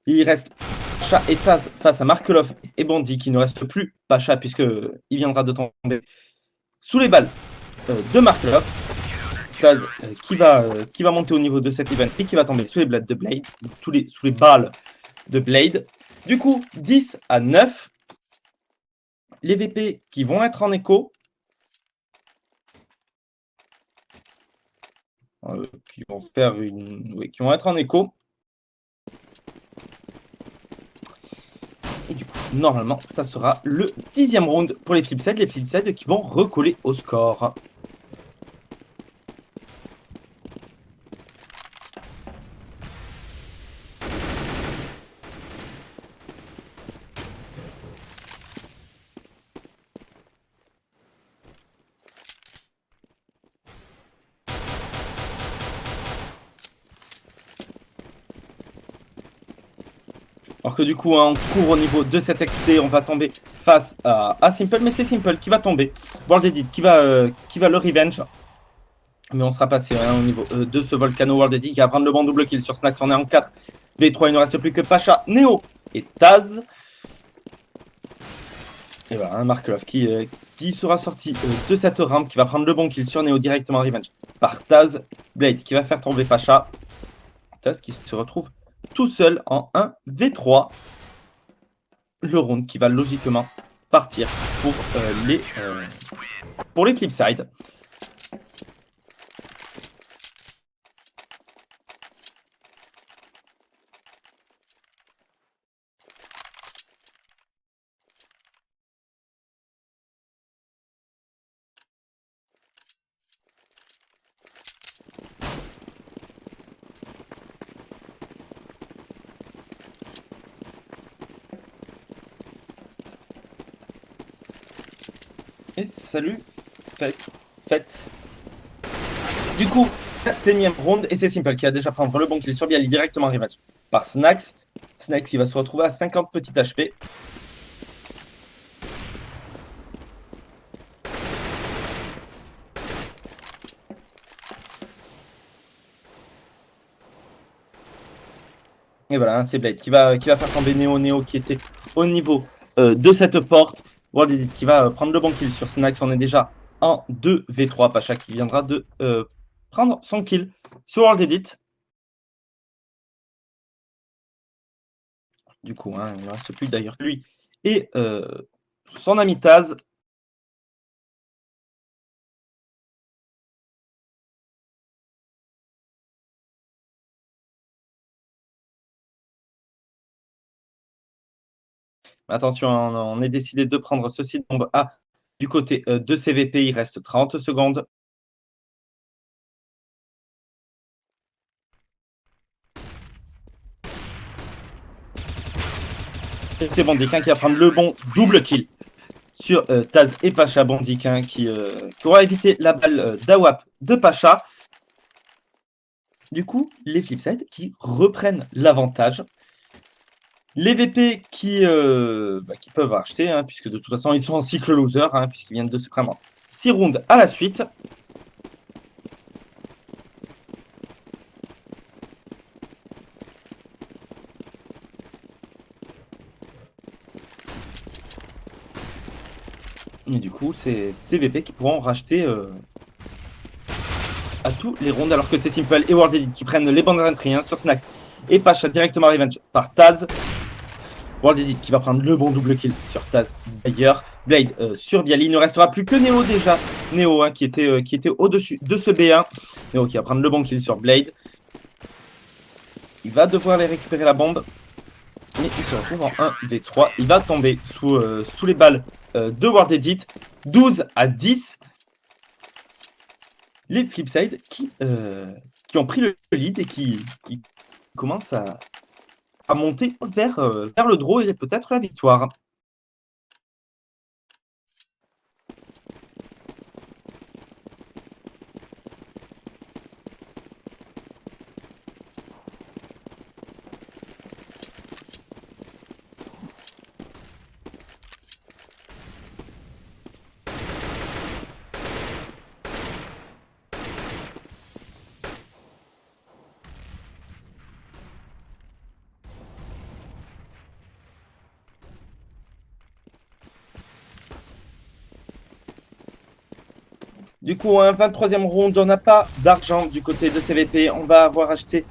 Il reste Pacha et Taz face à Markelov et Bondi qui ne reste plus Pacha puisqu'il viendra de tomber sous les balles de Markelov. Taz qui va monter au niveau de cet event et qui va tomber sous les balles de Blade. Sous les balles de Blade. Du coup, 10-9. Les VP qui vont être en écho. Qui vont être en écho. Et du coup, normalement, ça sera le 10e round pour les Flipsides. Les Flipsides qui vont recoller au score. Alors que du coup, hein, on court au niveau de cet XT, on va tomber face à Simple, mais c'est Simple qui va tomber. World Edit qui va le revenge. Mais on sera passé hein, au niveau de ce Volcano. World Edit qui va prendre le bon double kill sur Snax. On est en 4 V3, il ne reste plus que Pacha, Neo et Taz. Et voilà, hein, Markelov qui sera sorti de cette rampe, qui va prendre le bon kill sur Neo directement revenge par Taz. Blade qui va faire tomber Pacha. Taz qui se retrouve tout seul en 1v3. Le round qui va logiquement partir pour les Flipside. Et salut, faites. Du coup, 4ème round, et c'est Simple qui a déjà prendre le bon kill sur Bialy directement rematch par Snax. Snax il va se retrouver à 50 petits HP. Et voilà, hein, c'est Blade qui va faire tomber Neo qui était au niveau de cette porte. World Edit qui va prendre le bon kill sur Snax. On est déjà en 2v3. Pacha qui viendra de prendre son kill sur World Edit. Du coup, hein, il ne reste plus d'ailleurs lui et son ami Taz. Attention, on est décidé de prendre ce site bombe A du côté de CVP. Il reste 30 secondes. Et c'est Bondiquin qui va prendre le bon double kill sur Taz et Pacha. Bondiquin qui aura évité la balle d'Awap de Pacha. Du coup, les Flipside qui reprennent l'avantage. Les VP qui peuvent acheter, hein, puisque de toute façon, ils sont en cycle loser, hein, puisqu'ils viennent de se prendre 6 rounds à la suite. Et du coup, c'est ces VP qui pourront racheter à tous les rounds, alors que c'est Simple et World Edit qui prennent les bonnes entrées hein, sur Snax et Pacha directement revenge par Taz. World Edit qui va prendre le bon double kill sur Taz d'ailleurs. Blade sur Bialy. Il ne restera plus que Neo déjà. Neo hein, qui était au-dessus de ce B1. Neo qui va prendre le bon kill sur Blade. Il va devoir aller récupérer la bombe. Mais il se retrouve en 1v3. Il va tomber sous les balles de World Edit. 12-10. Les Flipside qui ont pris le lead et qui commencent à monter vers le draw et peut-être la victoire. Du coup, un 23e round, on n'a pas d'argent du côté de CVP. On va avoir acheté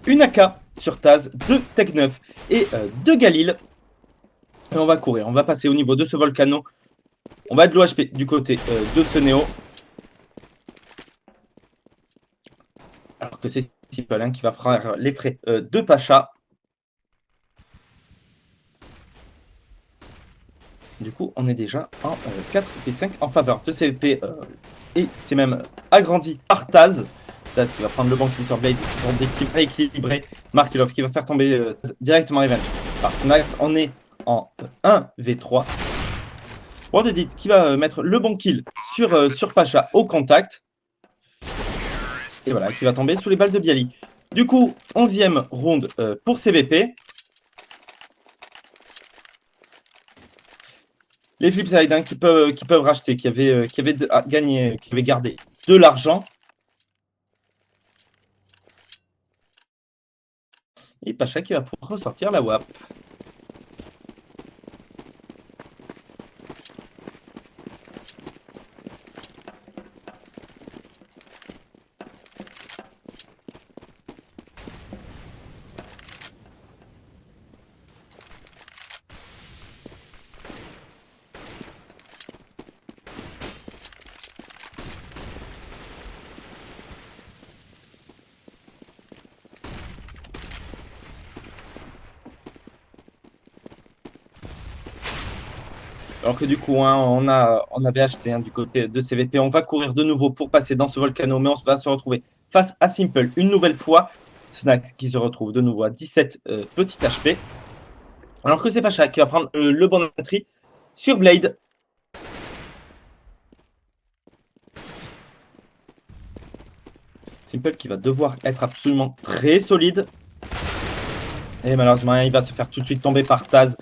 une AK sur Taz, 2 Tech 9 et 2 Galil. Et on va courir, on va passer au niveau de ce Volcano. On va être l'OHP du côté de ce Neo. Alors que c'est Simple hein, qui va faire les frais de Pacha. Du coup, on est déjà en 4 et 5 en faveur de CVP. Et c'est même agrandi par Taz. Taz qui va prendre le bon kill sur Blade pour des kills rééquilibrés. Markelov qui va faire tomber directement Revenge par Snax. On est en 1v3. World Edit qui va mettre le bon kill sur Pacha au contact. Et voilà, qui va tomber sous les balles de Bialy. Du coup, 11e round pour CVP. Les Flipside hein, qui peuvent racheter, qui avaient gagné, qui avaient gardé de l'argent. Et Pacha qui va pouvoir ressortir la WAP. Alors que du coup, hein, on avait acheté du côté de CVP. On va courir de nouveau pour passer dans ce volcano, mais on va se retrouver face à Simple une nouvelle fois. Snax qui se retrouve de nouveau à 17 petits HP. Alors que c'est Pacha qui va prendre le bon entry sur Blade. Simple qui va devoir être absolument très solide. Et malheureusement, il va se faire tout de suite tomber par Taz.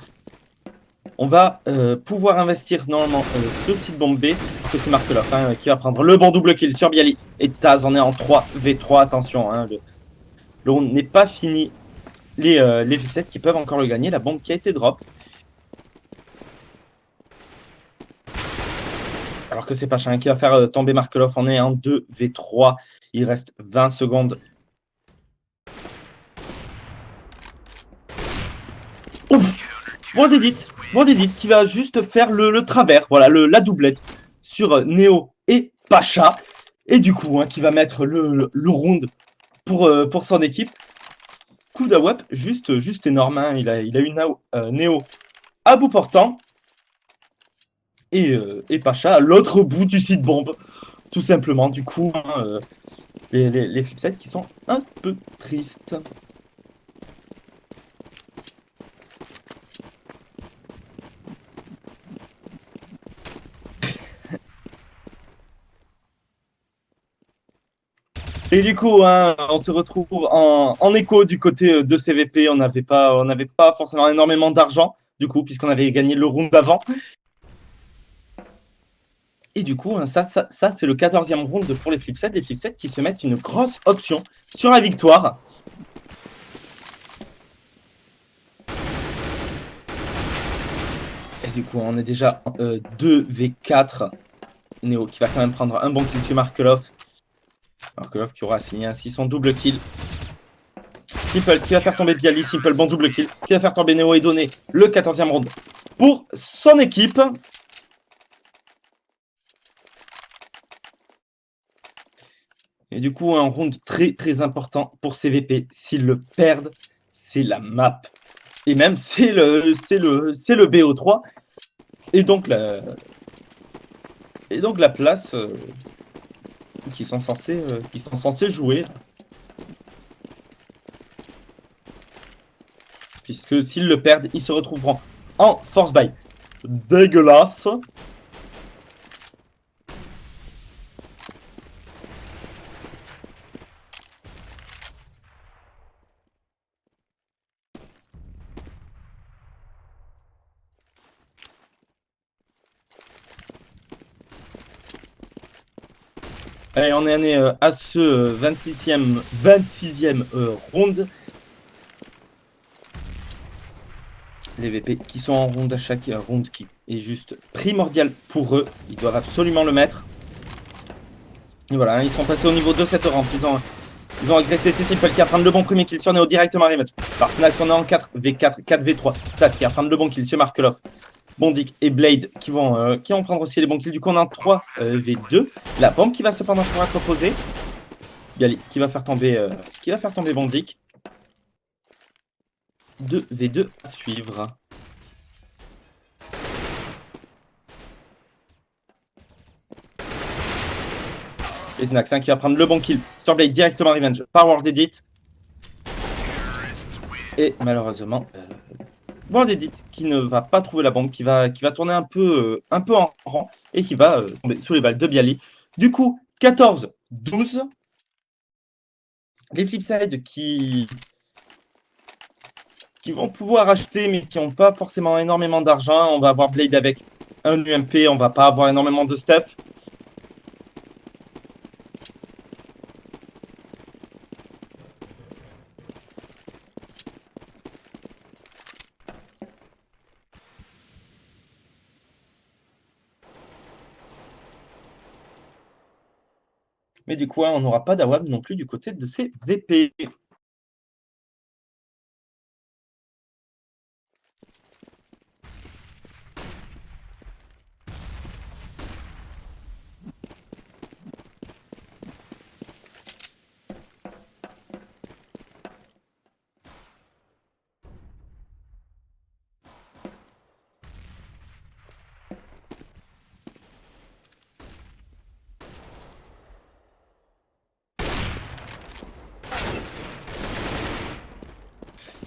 On va pouvoir investir normalement sur le site bombe B, que c'est Markelov qui va prendre le bon double kill sur Bialy. Et Taz, on est en 3v3, attention, le round n'est pas fini. Les V7 qui peuvent encore le gagner, la bombe qui a été drop. Alors que c'est Pacha qui va faire tomber Markelov, on est en 2v3, il reste 20 secondes. Ouf! Bon Edit qui va juste faire le travers, voilà, la doublette sur Neo et Pacha. Et du coup, qui va mettre le round pour son équipe. Coup d'AWAP juste énorme. Hein. Il a eu Neo à bout portant. Et Pacha à l'autre bout du site bombe. Tout simplement. Du coup, les Flipside qui sont un peu tristes. Et du coup, on se retrouve en écho du côté de CVP. On n'avait pas forcément énormément d'argent, du coup, puisqu'on avait gagné le round d'avant. Et du coup, ça c'est le 14e round pour les Flipside. Les Flipside qui se mettent une grosse option sur la victoire. Et du coup, on est déjà 2v4. Neo qui va quand même prendre un bon kill sur Markelov. Markelov qui aura signé ainsi son double kill. Simple qui va faire tomber Bialy. Simple, bon double kill. Qui va faire tomber Neo et donner le 14e round pour son équipe. Et du coup, un round très très important pour CVP. S'ils le perdent, c'est la map. Et même, c'est le BO3. Et donc la place qu'ils sont censés jouer. Puisque s'ils le perdent, ils se retrouveront en force buy. Dégueulasse. Allez, on est allé à ce 26e round. Les VP qui sont en round à chaque round qui est juste primordial pour eux. Ils doivent absolument le mettre. Et voilà, ils sont passés au niveau de cette rampe. Ils ont agressé Simple qui va prendre le bon premier kill sur Neo directement rematch. Par Snax, on est en 4v4, 4v3. Taz qui va prendre le bon kill sur Markelov. Bondic et Blade qui vont prendre aussi les bons kills. Du coup, on a un 3v2. La bombe qui va cependant pouvoir être opposée. Bialy qui va faire tomber Bondic. 2v2 à suivre. Et Snax qui va prendre le bon kill sur Blade directement revenge par World Edit. Et malheureusement, World Edit qui ne va pas trouver la bombe, qui va tourner un peu en rang et qui va tomber sous les balles de Bialy. Du coup, 14-12. Les Flipside qui vont pouvoir acheter mais qui n'ont pas forcément énormément d'argent. On va avoir Blade avec un UMP, on va pas avoir énormément de stuff. Mais du coup, on n'aura pas d'AWAM non plus du côté de ces VP.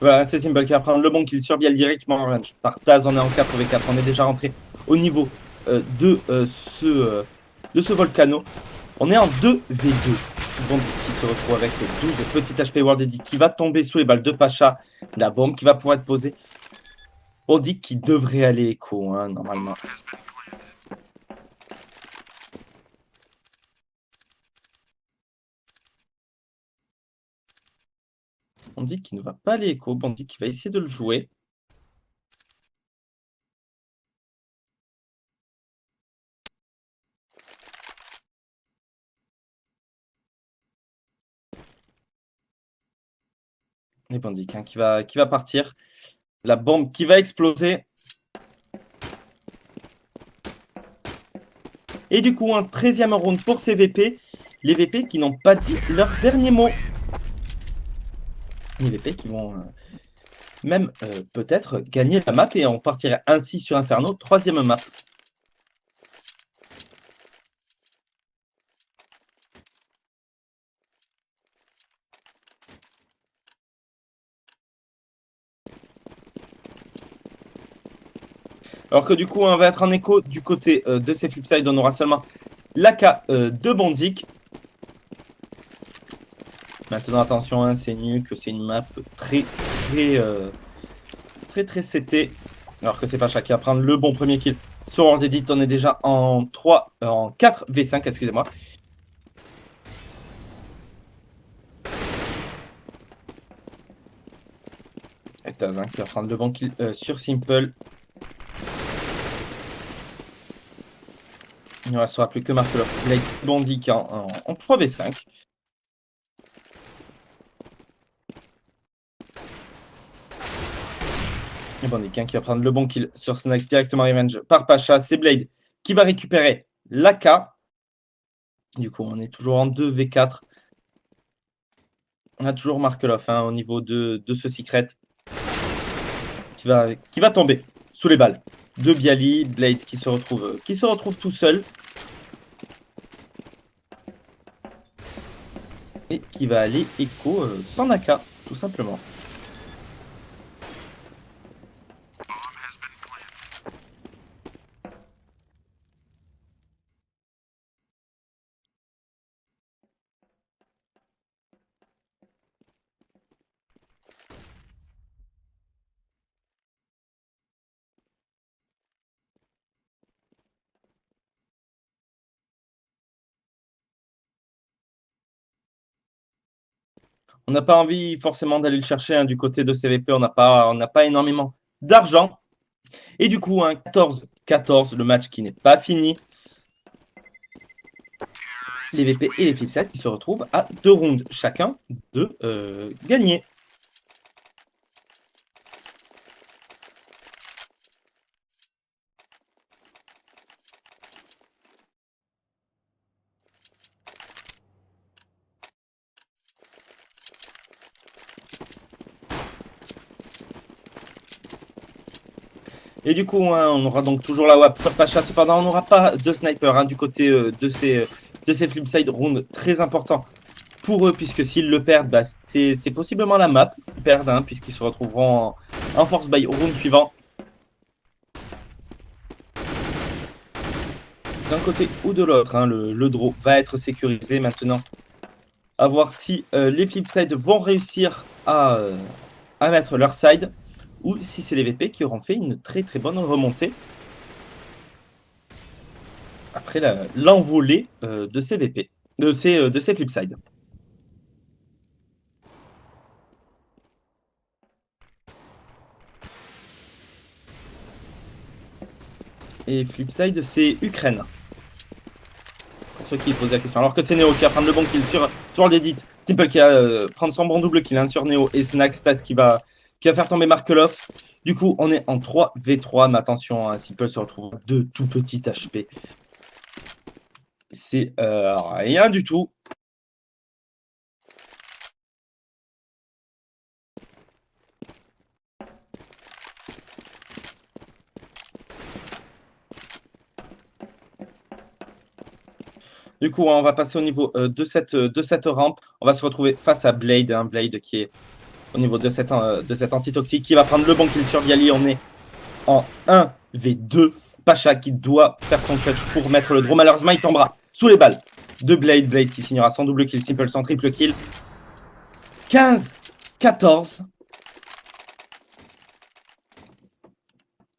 Voilà, c'est Simple qui va prendre le bon kill sur Biel directement en range. Par Taz, on est en 4v4, on est déjà rentré au niveau de ce Volcano. On est en 2v2. Bon, qui se retrouve avec 12 petits HP World Edit qui va tomber sous les balles de Pacha. La bombe qui va pouvoir être posée. On dit qu'il devrait aller écho, hein, normalement. On dit qu'il ne va pas aller écho. On dit qu'il va essayer de le jouer. Et Bandit hein, qui va partir. La bombe qui va exploser. Et du coup, un 13e round pour ces VP. Les VP qui n'ont pas dit leur dernier mot. Les VP qui vont même peut-être gagner la map. Et on partirait ainsi sur Inferno, 3e map. Alors que du coup, on va être en écho du côté de ces Flipside. On aura seulement l'AK de Bondic. Maintenant, attention, hein, c'est Nuke, c'est une map très CT. Alors que c'est Pacha qui va prendre le bon premier kill sur World Edit. On est déjà en 4v5, excusez-moi. Et Taz qui va prendre le bon kill sur Simple. Il ne restera plus que Marcelor, Blade, Bondic en 3v5. Et Bondic qui va prendre le bon kill sur Snax directement revenge par Pacha. C'est Blade qui va récupérer l'AK. Du coup, on est toujours en 2v4. On a toujours Markeloff hein, au niveau de ce secret qui va tomber sous les balles de Bialy. Blade qui se retrouve tout seul. Et qui va aller écho sans AK, tout simplement. On n'a pas envie forcément d'aller le chercher hein, du côté de CVP, on n'a pas énormément d'argent. Et du coup, 14-14, le match qui n'est pas fini. Les VP et les Flipside qui se retrouvent à 2 rounds chacun de gagner. Et du coup, hein, on aura donc toujours la WAP Pacha. Cependant, on n'aura pas de sniper hein, du côté de ces Flipside rounds très importants pour eux, puisque s'ils le perdent, bah, c'est possiblement la map qu'ils perdent, hein, puisqu'ils se retrouveront en force by au round suivant. D'un côté ou de l'autre, hein, le draw va être sécurisé maintenant. À voir si les Flipside vont réussir à mettre leur side ou si c'est les VP qui auront fait une très très bonne remontée. montrer l'envolée de ces VP, de ces Flipside. Et Flipside, c'est Ukraine. Pour ceux qui posent la question. Alors que c'est Neo qui va prendre le bon kill sur l'edit. Simple qui va prendre son bon double kill sur Neo. Et Snackstas qui va faire tomber Markelov. Du coup, on est en 3v3. Mais attention, hein, Simple se retrouve de tout petit HP. C'est rien du tout. Du coup, on va passer au niveau de cette rampe. On va se retrouver face à Blade, un Blade qui est au niveau de cette antitoxique, qui va prendre le bon kill sur Viali. On est en 1v2. Pacha qui doit faire son clutch pour mettre le draw. Malheureusement, il tombera sous les balles de Blade. Blade qui signera son double kill, Simple son triple kill. 15-14.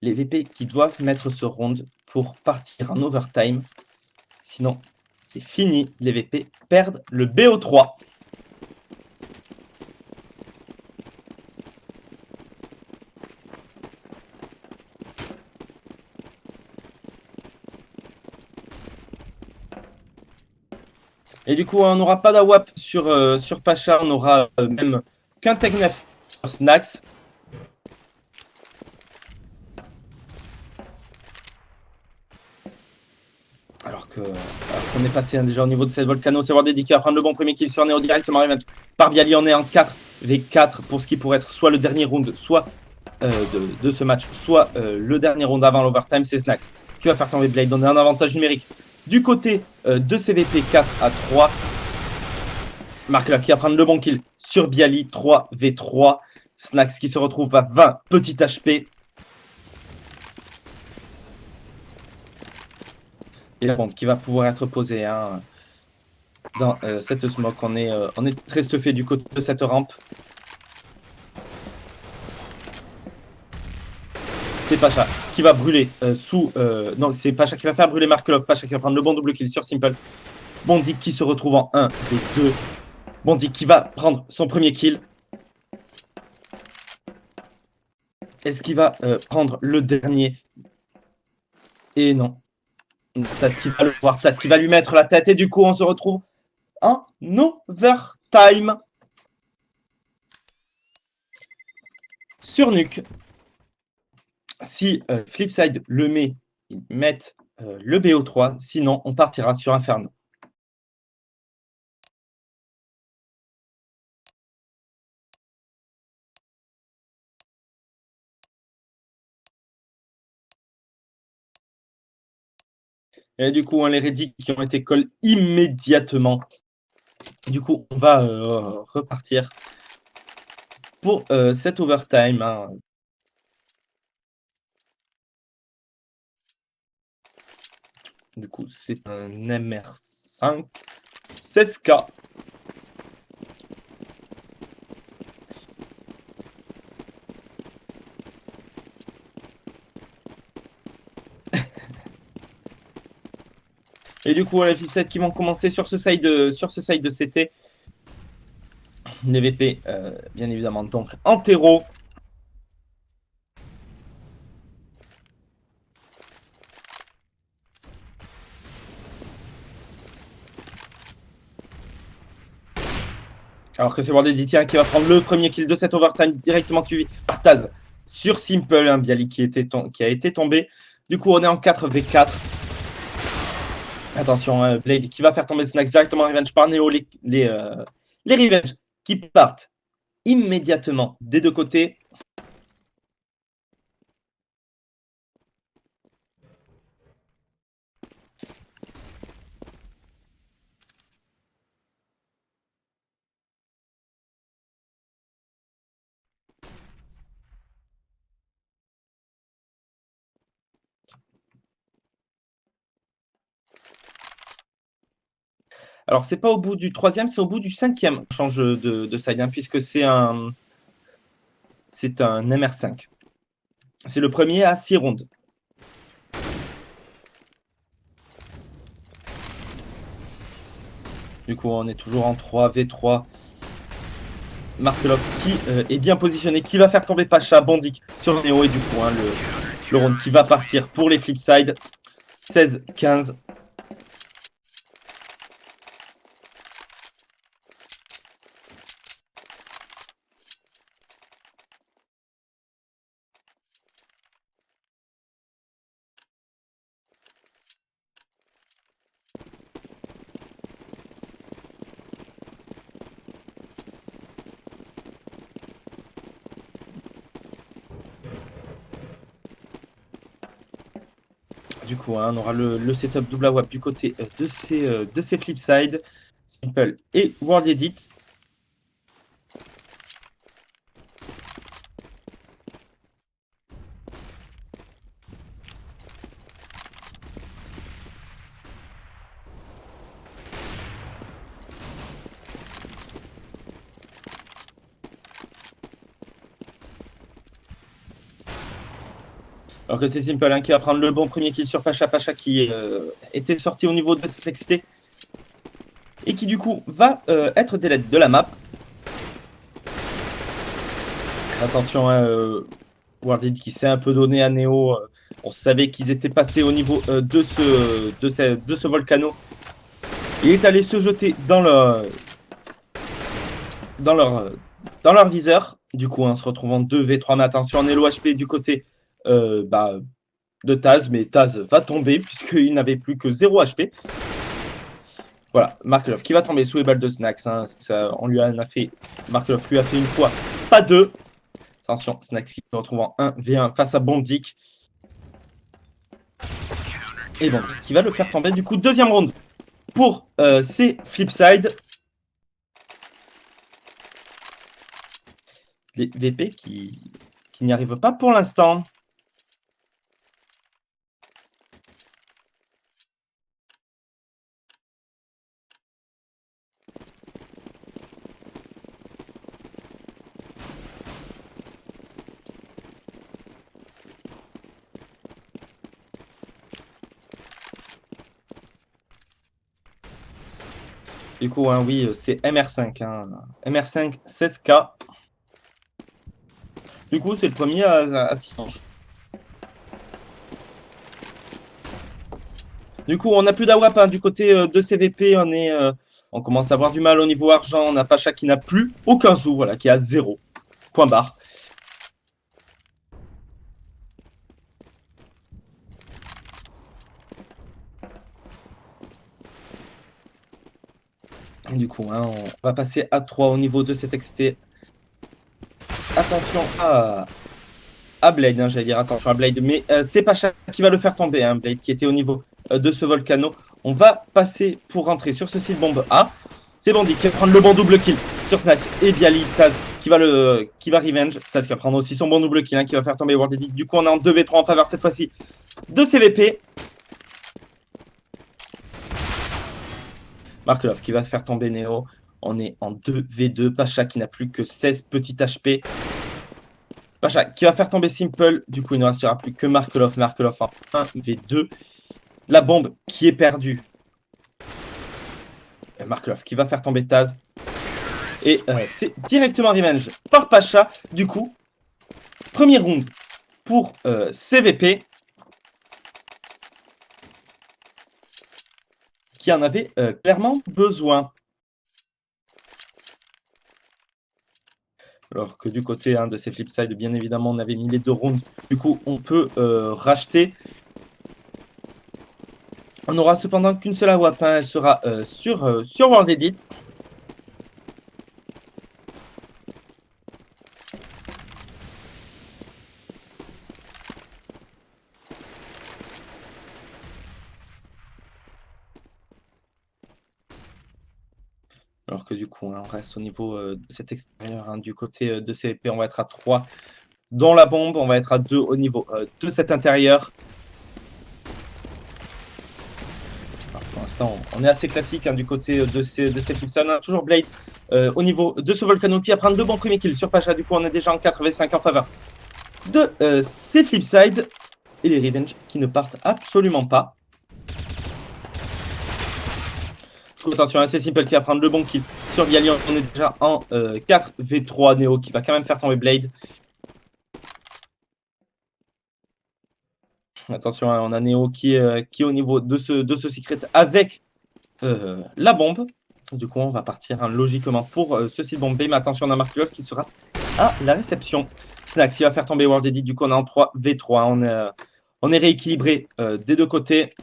Les VP qui doivent mettre ce round pour partir en overtime. Sinon, c'est fini. Les VP perdent le BO3. Et du coup, on n'aura pas d'AWAP sur Pacha. On n'aura même qu'un Tech 9 sur Snax. Alors qu'on est passé déjà au niveau de cette Volcano, c'est Wardedi qui va prendre le bon premier kill sur Neo directement revenge par Bialy. On est en 4v4 pour ce qui pourrait être soit le dernier round, soit de ce match, soit le dernier round avant l'overtime. C'est Snax qui va faire tomber Blade. On a un avantage numérique du côté de CVP 4-3. Markelov qui va prendre le bon kill sur Bialy, 3v3. Snax qui se retrouve à 20 petit HP. Et la bombe qui va pouvoir être posée hein, dans cette smoke. On est très stuffé du côté de cette rampe. C'est Pacha qui va brûler non, c'est Pacha qui va faire brûler Markelov. Pacha qui va prendre le bon double kill sur Simple. Bondik qui se retrouve en 1v2. Bondik qui va prendre son premier kill. Est-ce qu'il va prendre le dernier? Et non. Taz qui va le voir, Taz qui va lui mettre la tête. Et du coup, on se retrouve en overtime. Sur Nuke. Si Flipside le met, ils mettent le BO3. Sinon, on partira sur Inferno. Et du coup, les reddits qui ont été call immédiatement. Du coup, on va repartir pour cet overtime. Hein. Du coup, c'est un MR5 16K. Et du coup, les Flipside qui vont commencer sur ce side de CT. Les VP, bien évidemment, donc en terreau. Alors que c'est Wardedi qui va prendre le premier kill de cet overtime, directement suivi par Taz sur Simple, un Bialy qui a été tombé. Du coup, on est en 4v4. Attention, Blade qui va faire tomber Snax directement revenge par Neo. Les revenge qui partent immédiatement des deux côtés. Alors, c'est pas au bout du troisième, c'est au bout du cinquième. On change de side, hein, puisque c'est un MR5. C'est le premier à 6 rounds. Du coup, on est toujours en 3v3. Markelov qui est bien positionné, qui va faire tomber Pacha, Bondik sur Neo et du coup hein, le round qui va partir pour les Flipside. 16-15. Du coup, hein, on aura le setup double AWAP du côté de ces Flipside, Simple et World Edit. Alors que c'est Simple hein, qui va prendre le bon premier kill sur Pacha. Pacha qui était sorti au niveau de ses XT et qui du coup va être délète de la map. Attention, hein, World Edit qui s'est un peu donné à Neo. On savait qu'ils étaient passés au niveau de ce volcano. Il est allé se jeter dans leur viseur. Du coup, on se retrouve en 2v3. Mais attention, en Elo HP du côté de Taz. Mais Taz va tomber puisqu'il n'avait plus que 0 HP. Voilà, Markelov qui va tomber sous les balles de Snax. Hein. On lui en a fait. Markelov lui a fait une fois, pas deux. Attention, Snax qui se retrouve en 1v1 face à Bondik. Et Bondik qui va le faire tomber. Du coup, deuxième round pour ces Flipside. Les VP qui n'y arrivent pas pour l'instant. Du coup, hein, oui, c'est MR5. Hein. MR5, 16K. Du coup, c'est le premier à 6 manches. Du coup, on n'a plus d'AWAP hein, du côté de CVP. On commence à avoir du mal au niveau argent. On a Pacha qui n'a plus aucun sou, voilà, qui est à 0. Point barre. Et du coup, hein, on va passer à 3 au niveau de cet XT. Attention à Blade, hein, j'allais dire attention à Blade, mais c'est Pacha qui va le faire tomber, hein, Blade qui était au niveau de ce volcano. On va passer pour rentrer sur ce site bombe A. C'est Bandit qui va prendre le bon double kill sur Snax et Bialy, Taz qui va revenge. Taz qui va prendre aussi son bon double kill, hein, qui va faire tomber World Edit. Du coup, on est en 2v3 en faveur cette fois-ci de CVP. Markelov qui va faire tomber Neo. On est en 2v2. Pacha qui n'a plus que 16 petits HP. Pacha qui va faire tomber Simple. Du coup, il ne restera plus que Markelov. Markelov en 1v2. La bombe qui est perdue. Markelov qui va faire tomber Taz. Et c'est directement revenge par Pacha. Du coup, premier round pour CVP. Qui en avait clairement besoin. Alors que du côté hein, de ces Flipside, bien évidemment, on avait mis les 2 rounds. Du coup, on peut racheter. On n'aura cependant qu'une seule AWAP. Hein, elle sera sur World Edit. Alors que du coup, hein, on reste au niveau de cet extérieur. Hein, du côté de CVP, on va être à 3 dans la bombe. On va être à 2 au niveau de cet intérieur. Alors, pour l'instant, on est assez classique hein, du côté de ces Flipside. On a toujours Blade au niveau de ce volcano qui va prendre 2 bons premiers kills sur Pacha. Du coup, on est déjà en 4v5 en faveur de ces Flipside. Et les Revenge qui ne partent absolument pas. coup, attention, c'est Simple qui va prendre le bon kill sur Bialy. On est déjà en 4v3. Neo qui va quand même faire tomber Blade. Attention, hein, on a Neo qui est au niveau de ce secret avec la bombe. Du coup, on va partir hein, logiquement pour ce site bombé. Mais attention, on a Mark Love qui sera à la réception. Snax qui va faire tomber World Edit. Du coup, on est en 3v3. On est rééquilibré des deux côtés.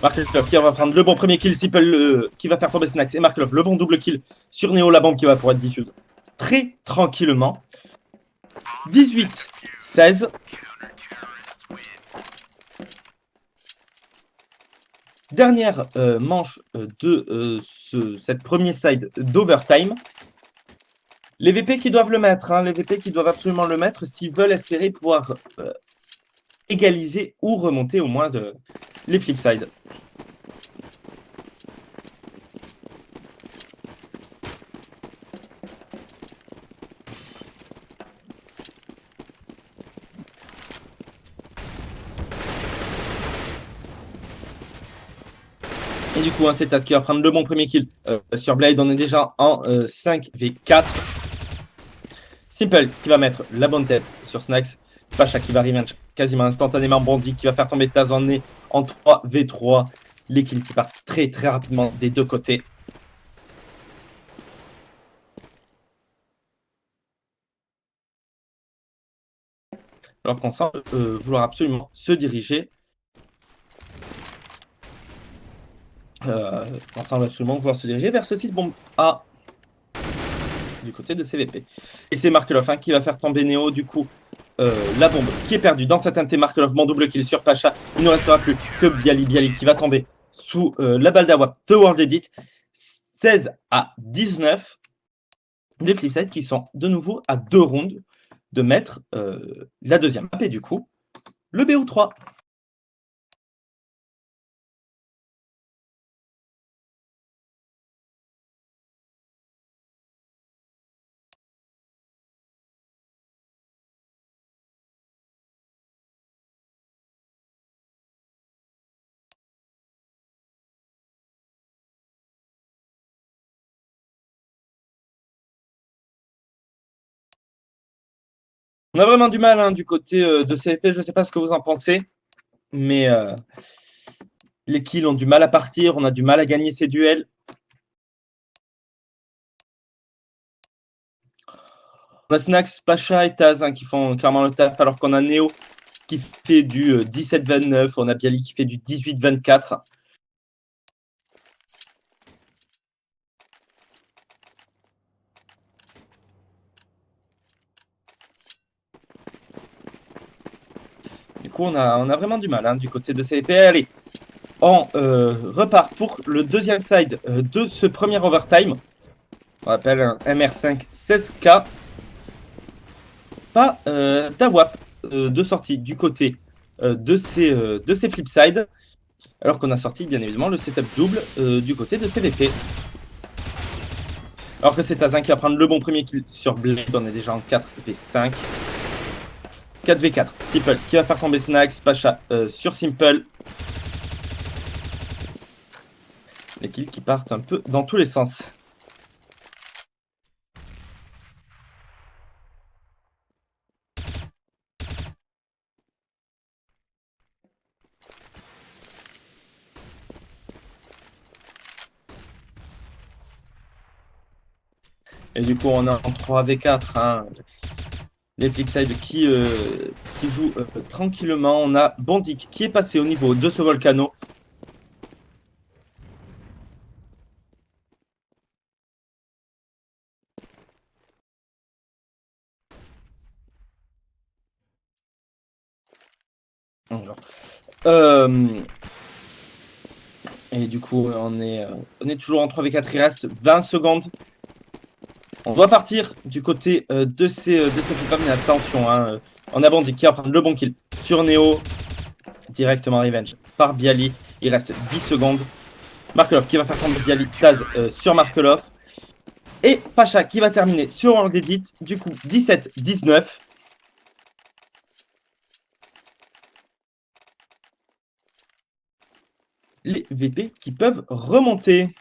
Mark Love qui va prendre le bon premier kill. Simple qui va faire tomber Snax et Mark Love. Le bon double kill sur Neo. La bombe qui va pouvoir être diffuse très tranquillement. 18-16. Dernière manche de cette première side d'overtime. Les VP qui doivent le mettre, hein, les VP qui doivent absolument le mettre s'ils veulent espérer pouvoir égaliser ou remonter au moins les flipsides. Et du coup, hein, c'est Taz qui va prendre le bon premier kill sur Blade. On est déjà en 5v4. Simple qui va mettre la bonne tête sur Snax. Pacha qui va revenge quasiment instantanément. Bandit qui va faire tomber Taz en 3v3. Les kills qui partent très très rapidement des deux côtés. Alors qu'on semble vouloir absolument se diriger. On semble absolument vouloir se diriger vers ce site bombe A du côté de CVP. Et c'est Markelov hein, qui va faire tomber Neo du coup. La bombe qui est perdue dans cette inté. Markelov, mon double kill sur Pacha. Il ne restera plus que Bialy qui va tomber sous la balle d'Awap de World Edit. 16-19. Les flipsides qui sont de nouveau à 2 rounds de mettre la deuxième map et du coup le BO3. On a vraiment du mal hein, du côté de CVP, je ne sais pas ce que vous en pensez, mais les kills ont du mal à partir, on a du mal à gagner ces duels. On a Snax, Pacha et Taz hein, qui font clairement le taf, alors qu'on a Neo qui fait du 17-29, on a Bialy qui fait du 18-24. Du coup, on a vraiment du mal hein, du côté de CVP. Allez, on repart pour le deuxième side de ce premier overtime. On rappelle un MR5 16K. Pas d'AWAP de sortie du côté de ces flipsides. Alors qu'on a sorti bien évidemment le setup double du côté de CVP. Alors que c'est Tazin qui va prendre le bon premier kill sur Blade. On est déjà en 4v5. 4v4. Simple qui va faire tomber Snax. Pacha sur Simple. Les kills qui partent un peu dans tous les sens. Et du coup, on est en 3v4. Hein. Les flipsides qui jouent tranquillement. On a Bondic qui est passé au niveau de ce volcano. Et du coup, on est toujours en 3v4. Il reste 20 secondes. On doit partir du côté de ces flipsides. Mais attention, hein, on a Bandit qui va prendre le bon kill sur Neo. Directement revenge par Bialy. Il reste 10 secondes. Markelov qui va faire tomber Bialy. Taz sur Markelov. Et Pacha qui va terminer sur World Edit. Du coup, 17-19. les VP qui peuvent remonter.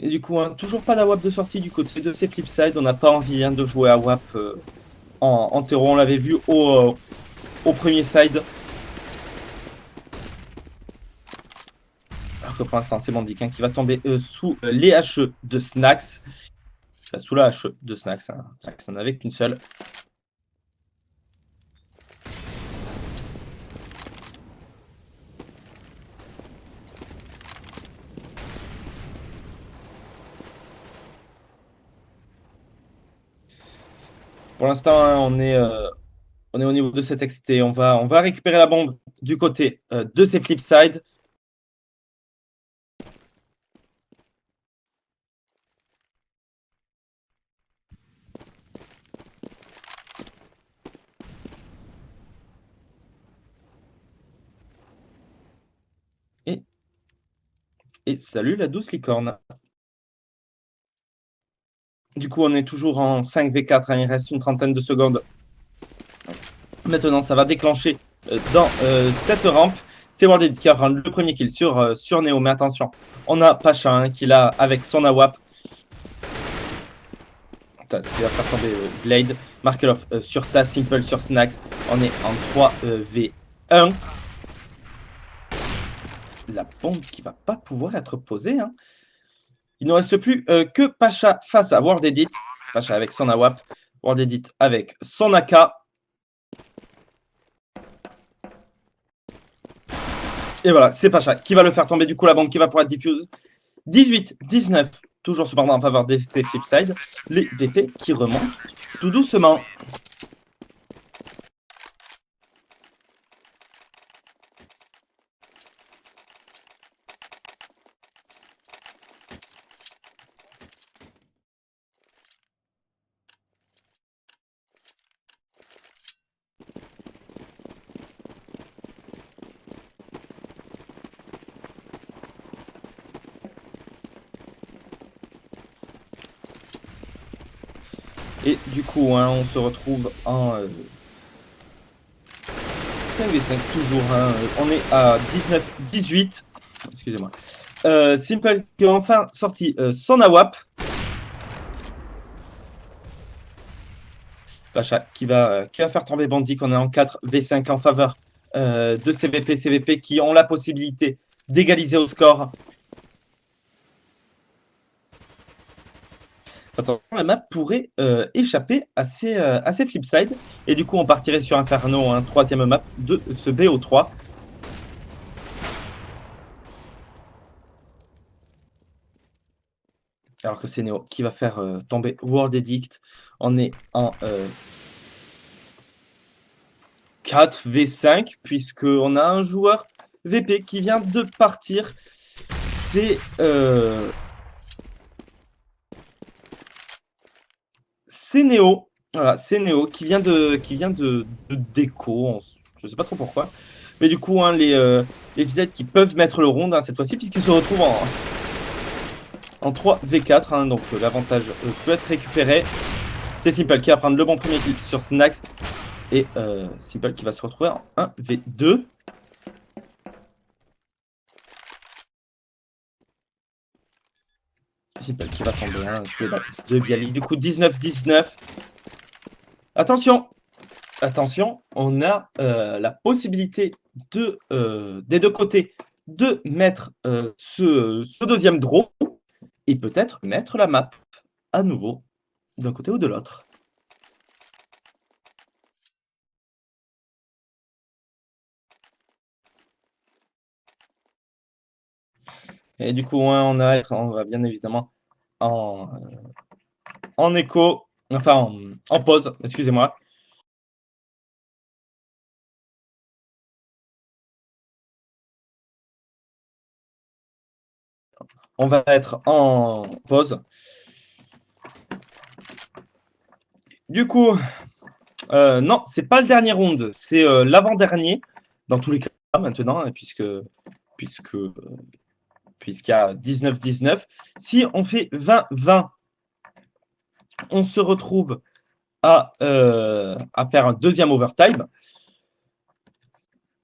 Et du coup, toujours pas d'AWAP de sortie du côté de ces Flipside. On n'a pas envie de jouer à WAP en terreau. On l'avait vu au premier side. Alors que pour l'instant, c'est Bandic qui va tomber sous les HE de Snax. Enfin, sous la HE de Snax. Snax n'en avait qu'une seule. Pour l'instant, on est au niveau de cet XT. On va récupérer la bombe du côté de ces Flipside. Et salut la douce licorne. Du coup, on est toujours en 5v4. Il reste une trentaine de secondes. Maintenant, ça va déclencher dans cette rampe. C'est Worlded qui va prendre le premier kill sur Neo. Mais attention, on a Pacha qui l'a avec son AWAP. Qui va faire tomber Blade. Markelov sur Ta, Simple sur Snax. On est en 3v1. La bombe qui va pas pouvoir être posée. Il ne reste plus que Pacha face à Worlded. Pacha avec son AWAP. Worlded avec son AK. Et voilà, c'est Pacha qui va le faire tomber. Du coup, la bombe qui va pouvoir être diffuse. 18-19, toujours cependant en faveur des Flipside. Les VP qui remontent tout doucement. Et du coup, on se retrouve en 5v5 toujours. On est à 19-18. Excusez-moi. Simple qui a enfin sorti son AWAP. Pacha qui va faire tomber Bandic. On est en 4v5 en faveur de CVP. CVP qui ont la possibilité d'égaliser au score. Attention, la map pourrait échapper à ces Flipside. Et du coup, on partirait sur Inferno, troisième map de ce BO3. Alors que c'est Neo qui va faire tomber World Edict. On est en 4v5, puisqu'on a un joueur VP qui vient de partir. C'est Neo. Voilà, c'est Neo qui vient de déco. Je ne sais pas trop pourquoi. Mais du coup, les VZ qui peuvent mettre le rond cette fois-ci, puisqu'ils se retrouvent en 3v4. Donc l'avantage peut être récupéré. C'est Simple qui va prendre le bon premier kill sur Snax. Et Simple qui va se retrouver en 1v2. Simple qui va tomber de Bialy. Du coup, 19-19. Attention, on a la possibilité des deux côtés de mettre ce deuxième draw et peut-être mettre la map à nouveau d'un côté ou de l'autre. Et du coup, on va bien évidemment en écho, enfin en pause, excusez-moi. On va être en pause. Du coup, non, c'est pas le dernier round, c'est l'avant-dernier, dans tous les cas maintenant, puisque puisqu'il y a 19-19. Si on fait 20-20, on se retrouve à faire un deuxième overtime.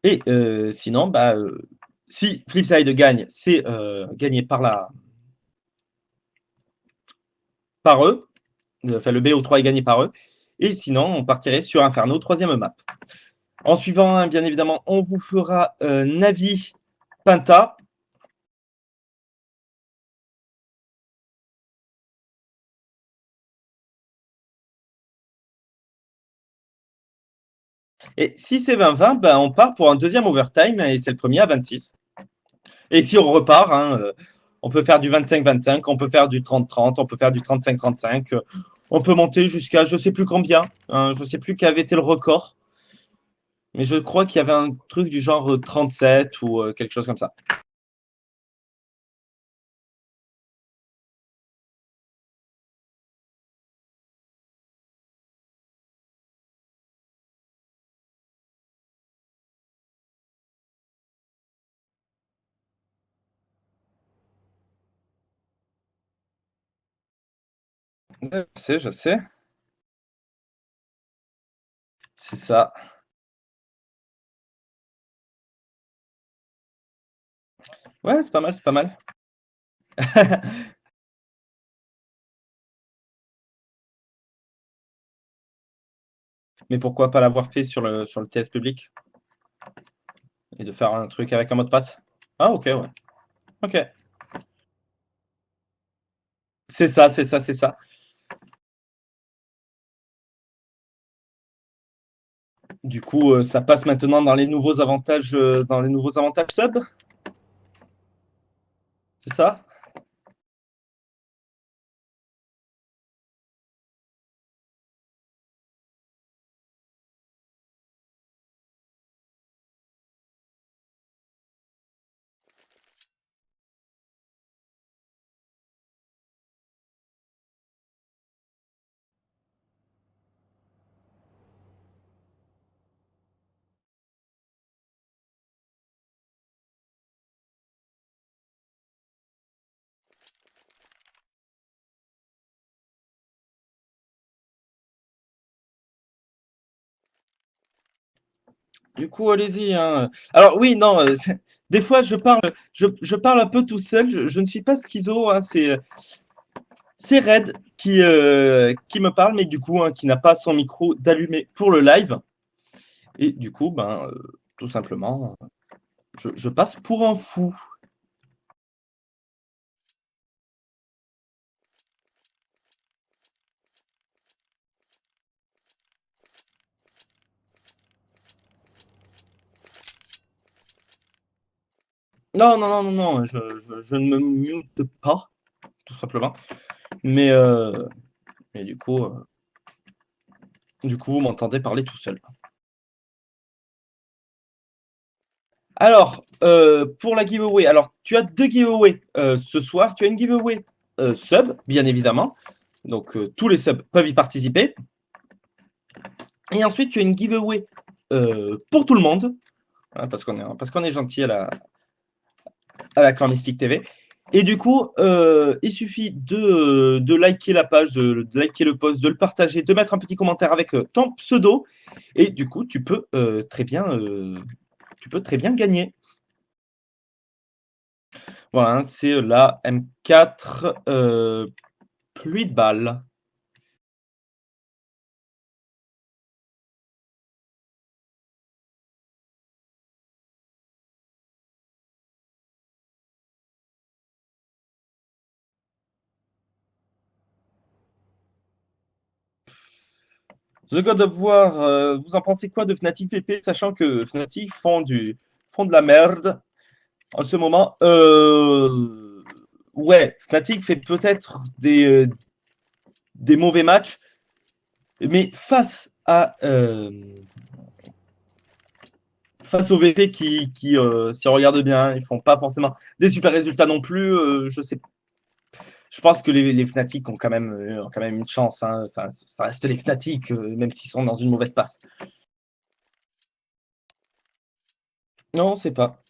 Et sinon, si Flipside gagne, c'est gagné par eux. Enfin, le BO3 est gagné par eux. Et sinon, on partirait sur Inferno, troisième map. En suivant, hein, bien évidemment, on vous fera Navi, Pinta. Et si c'est 20-20, on part pour un deuxième overtime et c'est le premier à 26. Et si on repart, hein, on peut faire du 25-25, on peut faire du 30-30, on peut faire du 35-35. On peut monter jusqu'à je ne sais plus combien. Hein, je ne sais plus quel avait été le record. Mais je crois qu'il y avait un truc du genre 37 ou quelque chose comme ça. Je sais. C'est ça. Ouais, c'est pas mal, c'est pas mal. Mais pourquoi pas l'avoir fait sur le TS public et de faire un truc avec un mot de passe? Ah, ok, ouais. Ok. C'est ça, c'est ça, c'est ça. Du coup, ça passe maintenant dans les nouveaux avantages sub, c'est ça? Du coup, allez-y, hein. Alors oui, non, des fois je parle un peu tout seul. Je ne suis pas schizo, hein, c'est Red qui me parle, mais du coup, hein, qui n'a pas son micro d'allumé pour le live. Et du coup, tout simplement, je passe pour un fou. Non, non, non, non, non, je ne me mute pas, tout simplement. Mais du coup, vous m'entendez parler tout seul. Alors, pour la giveaway, alors tu as deux giveaways ce soir. Tu as une giveaway sub, bien évidemment. Donc, tous les subs peuvent y participer. Et ensuite, tu as une giveaway pour tout le monde, hein, parce qu'on est gentil à la Clan Mystique TV. Et du coup, il suffit de liker la page, de liker le post, de le partager, de mettre un petit commentaire avec ton pseudo. Et du coup, tu peux très bien gagner. Voilà, hein, c'est la M4 pluie de balles. The God of War, vous en pensez quoi de Fnatic VP, sachant que Fnatic font de la merde en ce moment? Ouais, Fnatic fait peut-être des mauvais matchs, mais face au VP qui si on regarde bien, ils font pas forcément des super résultats non plus. Je pense que les Fnatic ont quand même une chance. Hein. Enfin, ça reste les Fnatic, même s'ils sont dans une mauvaise passe. Non, c'est pas.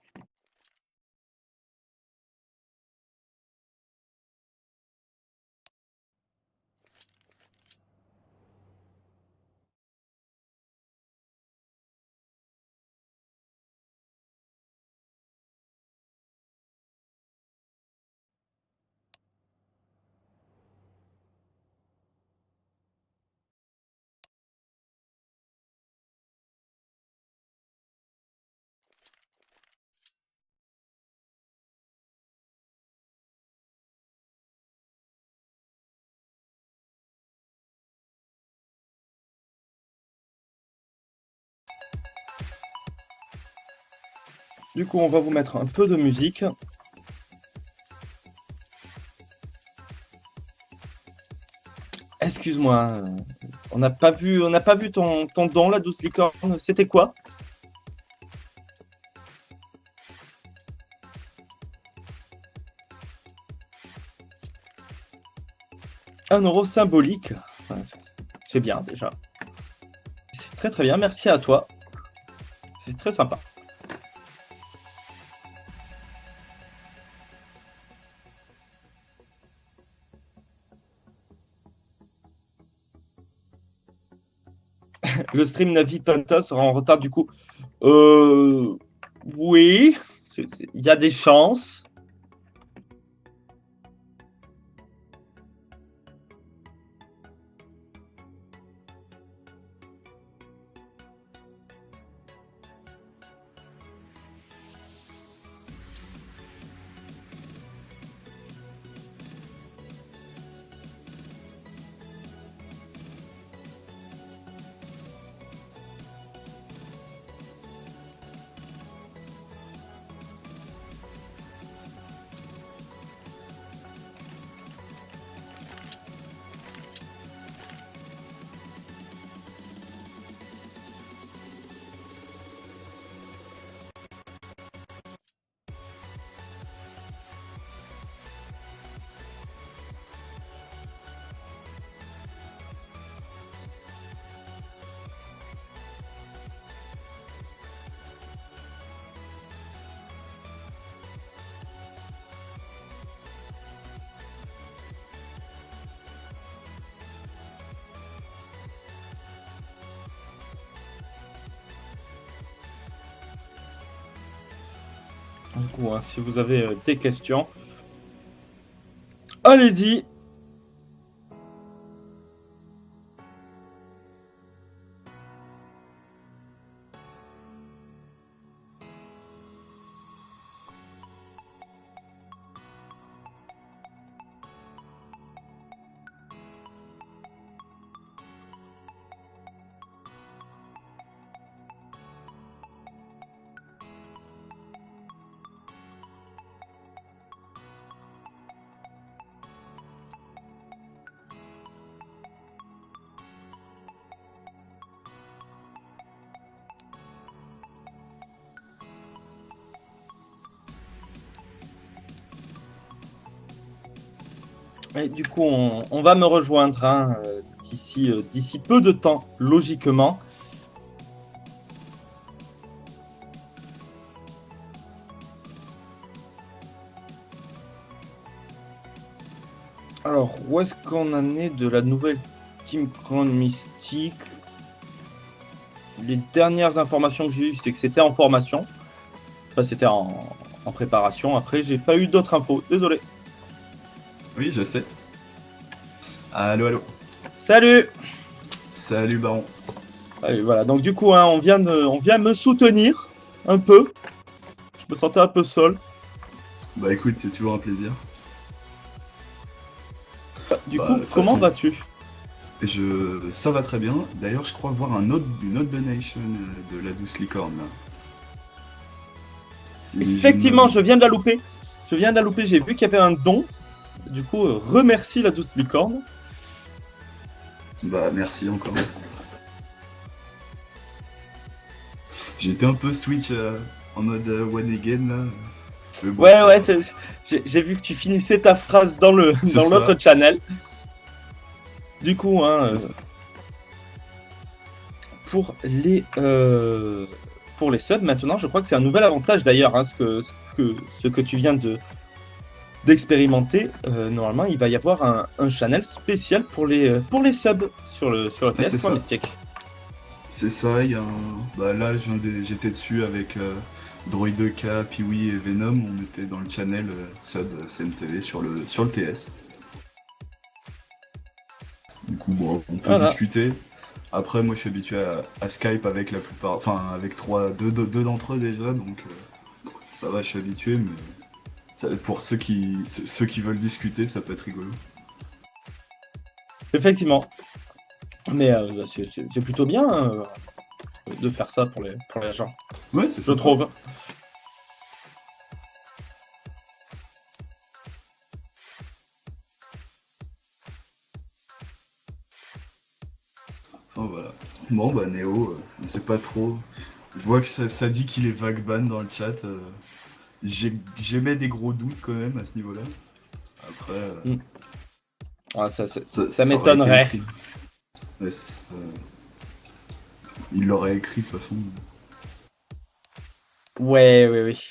Du coup, on va vous mettre un peu de musique. Excuse-moi, on n'a pas vu ton don, la douce licorne. C'était quoi? Un euro symbolique. Ouais, c'est bien déjà. C'est très très bien, merci à toi. C'est très sympa. Le stream Navi Panta sera en retard du coup. Oui, il y a des chances. Du coup, hein, si vous avez des questions, allez-y. Et du coup, on va me rejoindre hein, d'ici peu de temps, logiquement. Alors, où est-ce qu'on en est de la nouvelle Team Crown Mystique? Les dernières informations que j'ai eues, c'est que c'était en formation. Enfin, c'était en préparation. Après, j'ai pas eu d'autres infos. Désolé. Oui, je sais. Allô, allô. Salut! Salut, Baron. Allez, voilà. Donc, du coup, hein, on vient me soutenir un peu. Je me sentais un peu seul. Bah écoute, c'est toujours un plaisir. Du Bah, coup, de toute comment façon, vas-tu? Ça va très bien. D'ailleurs, je crois voir une autre donation de la douce licorne là. Si Effectivement, je je viens de la louper. J'ai vu qu'il y avait un don. Du coup, remercie la douce licorne. Bah merci encore. J'étais un peu switch en mode one again là. Mais bon, Ouais, j'ai vu que tu finissais ta phrase dans C'est l'autre ça. channel. Du coup, hein, C'est ça. pour les subs, maintenant, je crois que c'est un nouvel avantage d'ailleurs, hein, ce que tu viens d'expérimenter. Normalement, il va y avoir un channel spécial pour les subs sur le Ouais, c'est ça. PS.mystic. C'est ça, il y a un... Bah là, j'étais dessus avec Droid2K, Piwi et Venom. On était dans le channel sub CMTV sur le TS. Du coup, bon, on peut Voilà. discuter. Après, moi, je suis habitué à Skype avec la plupart... Enfin, avec deux d'entre eux déjà, donc ça va, je suis habitué, mais pour ceux qui veulent discuter, ça peut être rigolo. Effectivement. Mais c'est plutôt bien de faire ça pour les gens, Ouais, c'est je ça. trouve. Oh, voilà. Bon, bah, Néo, on sait pas trop. Je vois que ça dit qu'il est vague ban dans le chat. J'émets des gros doutes quand même à ce niveau-là. Après, Ouais, ça ça aurait été m'étonnerait. écrit. Ouais, il l'aurait écrit de toute façon. Ouais, oui, oui.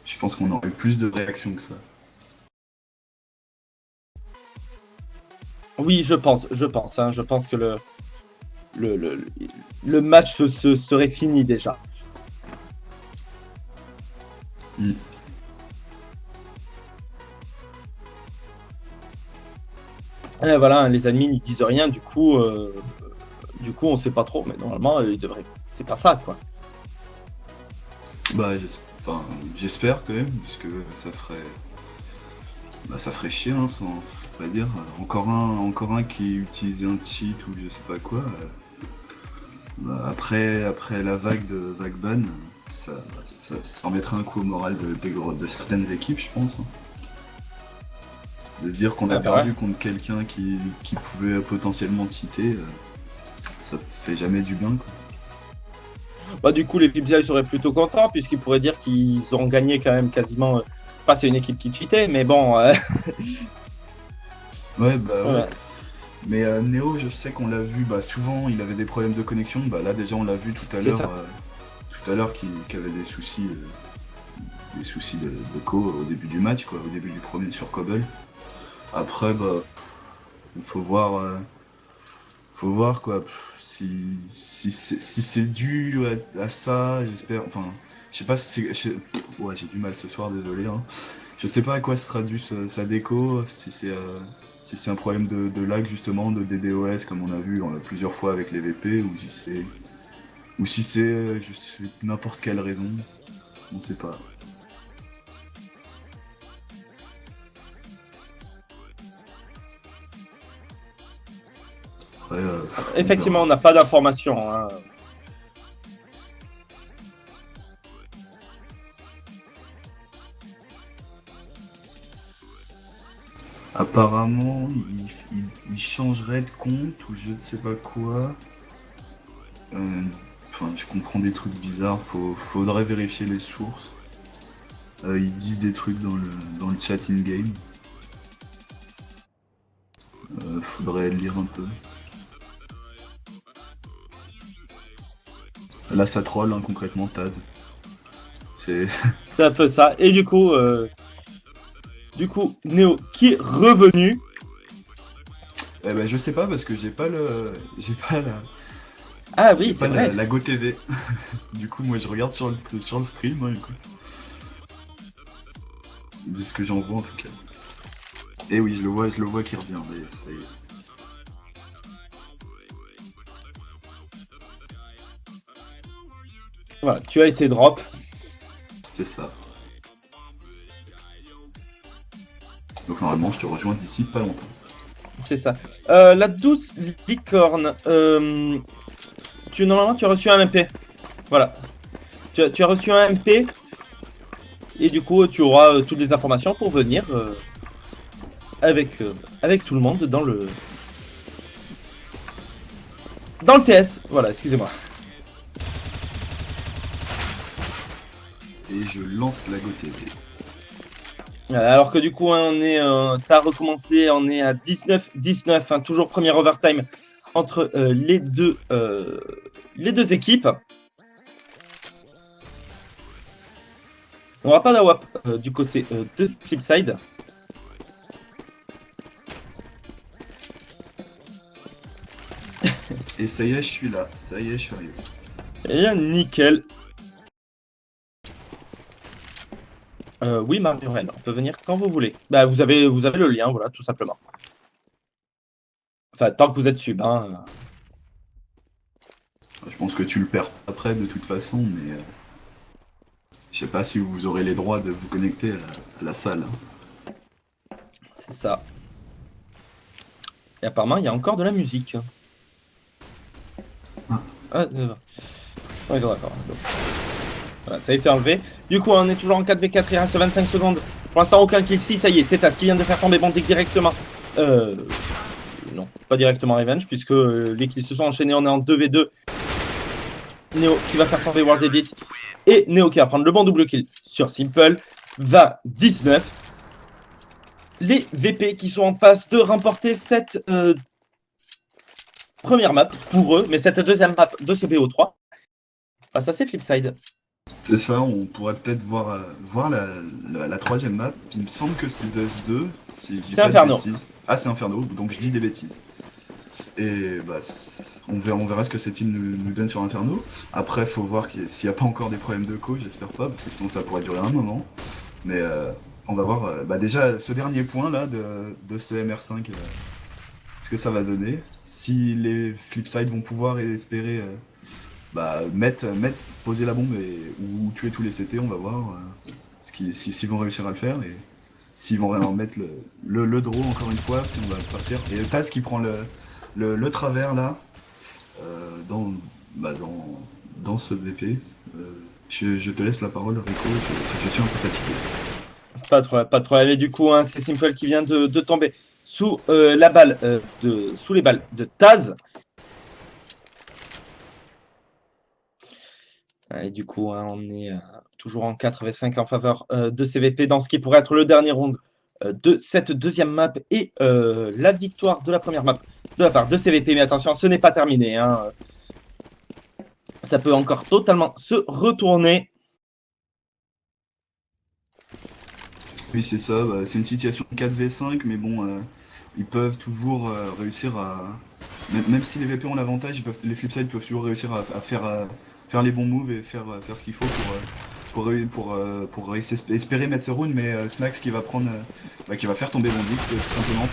Je pense qu'on aurait eu plus de réactions que ça. Oui, je pense, hein, je pense que le match serait fini déjà. Et voilà, hein, les admins ils disent rien, du coup on sait pas trop, mais normalement ils devraient. C'est pas ça quoi. Bah, j'espère quand même, parce que ça ferait chier, hein, sans faut pas dire. Encore un qui utilisait un cheat ou je sais pas quoi. Bah, après la vague de vague ban, ça en mettrait un coup au moral de certaines équipes, je pense. Hein. De se dire qu'on a perdu contre quelqu'un qui pouvait potentiellement cheater, ça fait jamais du bien, quoi. Bah du coup les Vipsia ils seraient plutôt contents puisqu'ils pourraient dire qu'ils ont gagné quand même quasiment. Enfin c'est une équipe qui cheatait, mais bon. Ouais, bah ouais. Ouais. Mais Néo, je sais qu'on l'a vu, bah souvent il avait des problèmes de connexion. Bah là déjà on l'a vu tout à l'heure qu'il avait des soucis de co au début du match, quoi, au début du premier sur Cobble. Après, bah, il faut voir quoi. Si c'est dû à ça, j'espère. Enfin, je sais pas si c'est. Ouais, j'ai du mal ce soir, désolé. Hein. Je sais pas à quoi se traduit sa déco, si c'est un problème de lag justement, de DDoS comme on a vu plusieurs fois avec les VP, ou si c'est juste n'importe quelle raison, on sait pas. Après, Effectivement on n'a pas d'informations. Hein. Apparemment, il changerait de compte ou je ne sais pas quoi. Enfin, je comprends des trucs bizarres, faudrait vérifier les sources. Ils disent des trucs dans le chat in-game. Faudrait lire un peu. Là, ça troll, hein, concrètement, Taz. C'est un peu ça. Et du coup, Néo qui est revenu. Eh ben, je sais pas parce que j'ai pas la. Ah oui, c'est vrai. La GoTV. Du coup, moi, je regarde sur le stream, hein, écoute. De ce que j'en vois en tout cas. Et oui, je le vois qui revient. Mais ça y est. Voilà, tu as été drop. C'est ça. Donc normalement, je te rejoins d'ici pas longtemps. C'est ça. La douce licorne. Normalement, tu as reçu un MP. Voilà. Tu as reçu un MP. Et du coup, tu auras toutes les informations pour venir avec tout le monde dans le TS. Voilà, excusez-moi. Et je lance la GoTV. Alors que du coup, ça a recommencé, on est à 19-19, hein, toujours premier overtime entre les deux équipes. On n'aura pas d'AWAP du côté de Flipside. Et ça y est, je suis là. Ça y est, je suis arrivé. Et nickel. Oui, Marie-Aurèle, on peut venir quand vous voulez. Bah, vous avez le lien, voilà, tout simplement. Enfin, tant que vous êtes sub, hein. Je pense que tu le perds après de toute façon, mais je sais pas si vous aurez les droits de vous connecter à la salle. C'est ça. Et apparemment, il y a encore de la musique. Ah, ouais, d'accord. Voilà, ça a été enlevé. Du coup, on est toujours en 4v4, il reste 25 secondes. Pour l'instant, aucun kill. Si, ça y est, c'est Taz qui vient de faire tomber Bandic directement. non, pas directement revenge, puisque les kills se sont enchaînés, on est en 2v2. Neo qui va faire tomber World Edit. Et Neo qui va prendre le bon double kill sur Simple. 20-19. Les VP qui sont en passe de remporter cette première map pour eux, mais cette deuxième map de ce BO3 face à ces Flipside. C'est ça, on pourrait peut-être voir la troisième map. Il me semble que c'est DS2, si je dis C'est pas Inferno. de bêtises. Ah, c'est Inferno, donc je dis des bêtises. Et bah, on verra ce que cette team nous donne sur Inferno. Après, faut voir s'il n'y a pas encore des problèmes de co, j'espère pas, parce que sinon ça pourrait durer un moment. Mais on va voir, bah déjà, ce dernier point là de ce MR5, ce que ça va donner. Si les Flipside vont pouvoir espérer poser la bombe ou tuer tous les CT, on va voir s'ils vont réussir à le faire et s'ils vont vraiment mettre le draw encore une fois, si on va partir. Et Taz qui prend le travers là dans ce VP. Je te laisse la parole, Rico, je suis un peu fatigué. Pas de problème. Et du coup, hein, c'est Simple qui vient de tomber sous la balle sous les balles de Taz. Et du coup, hein, on est toujours en 4v5 en faveur de CVP dans ce qui pourrait être le dernier round de cette deuxième map et la victoire de la première map de la part de CVP. Mais attention, ce n'est pas terminé. Hein. Ça peut encore totalement se retourner. Oui, c'est ça, bah, c'est une situation 4v5, mais bon, ils peuvent toujours réussir à... Même si les VP ont l'avantage, les Flipside peuvent toujours réussir à faire les bons moves et faire ce qu'il faut pour espérer mettre ce round, mais Snax qui va faire tomber Bondic, tout simplement,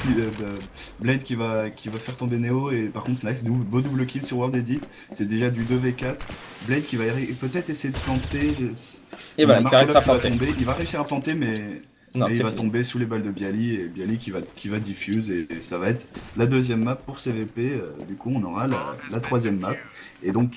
Blade qui va faire tomber Neo, et par contre Snax, beau double kill sur World Edit, c'est déjà du 2v4, Blade qui va peut-être essayer de planter, Et voilà, il va réussir à planter, mais il va tomber sous les balles de Bialy, et Bialy qui va diffuse, et ça va être la deuxième map pour CVP, du coup on aura la troisième map, et donc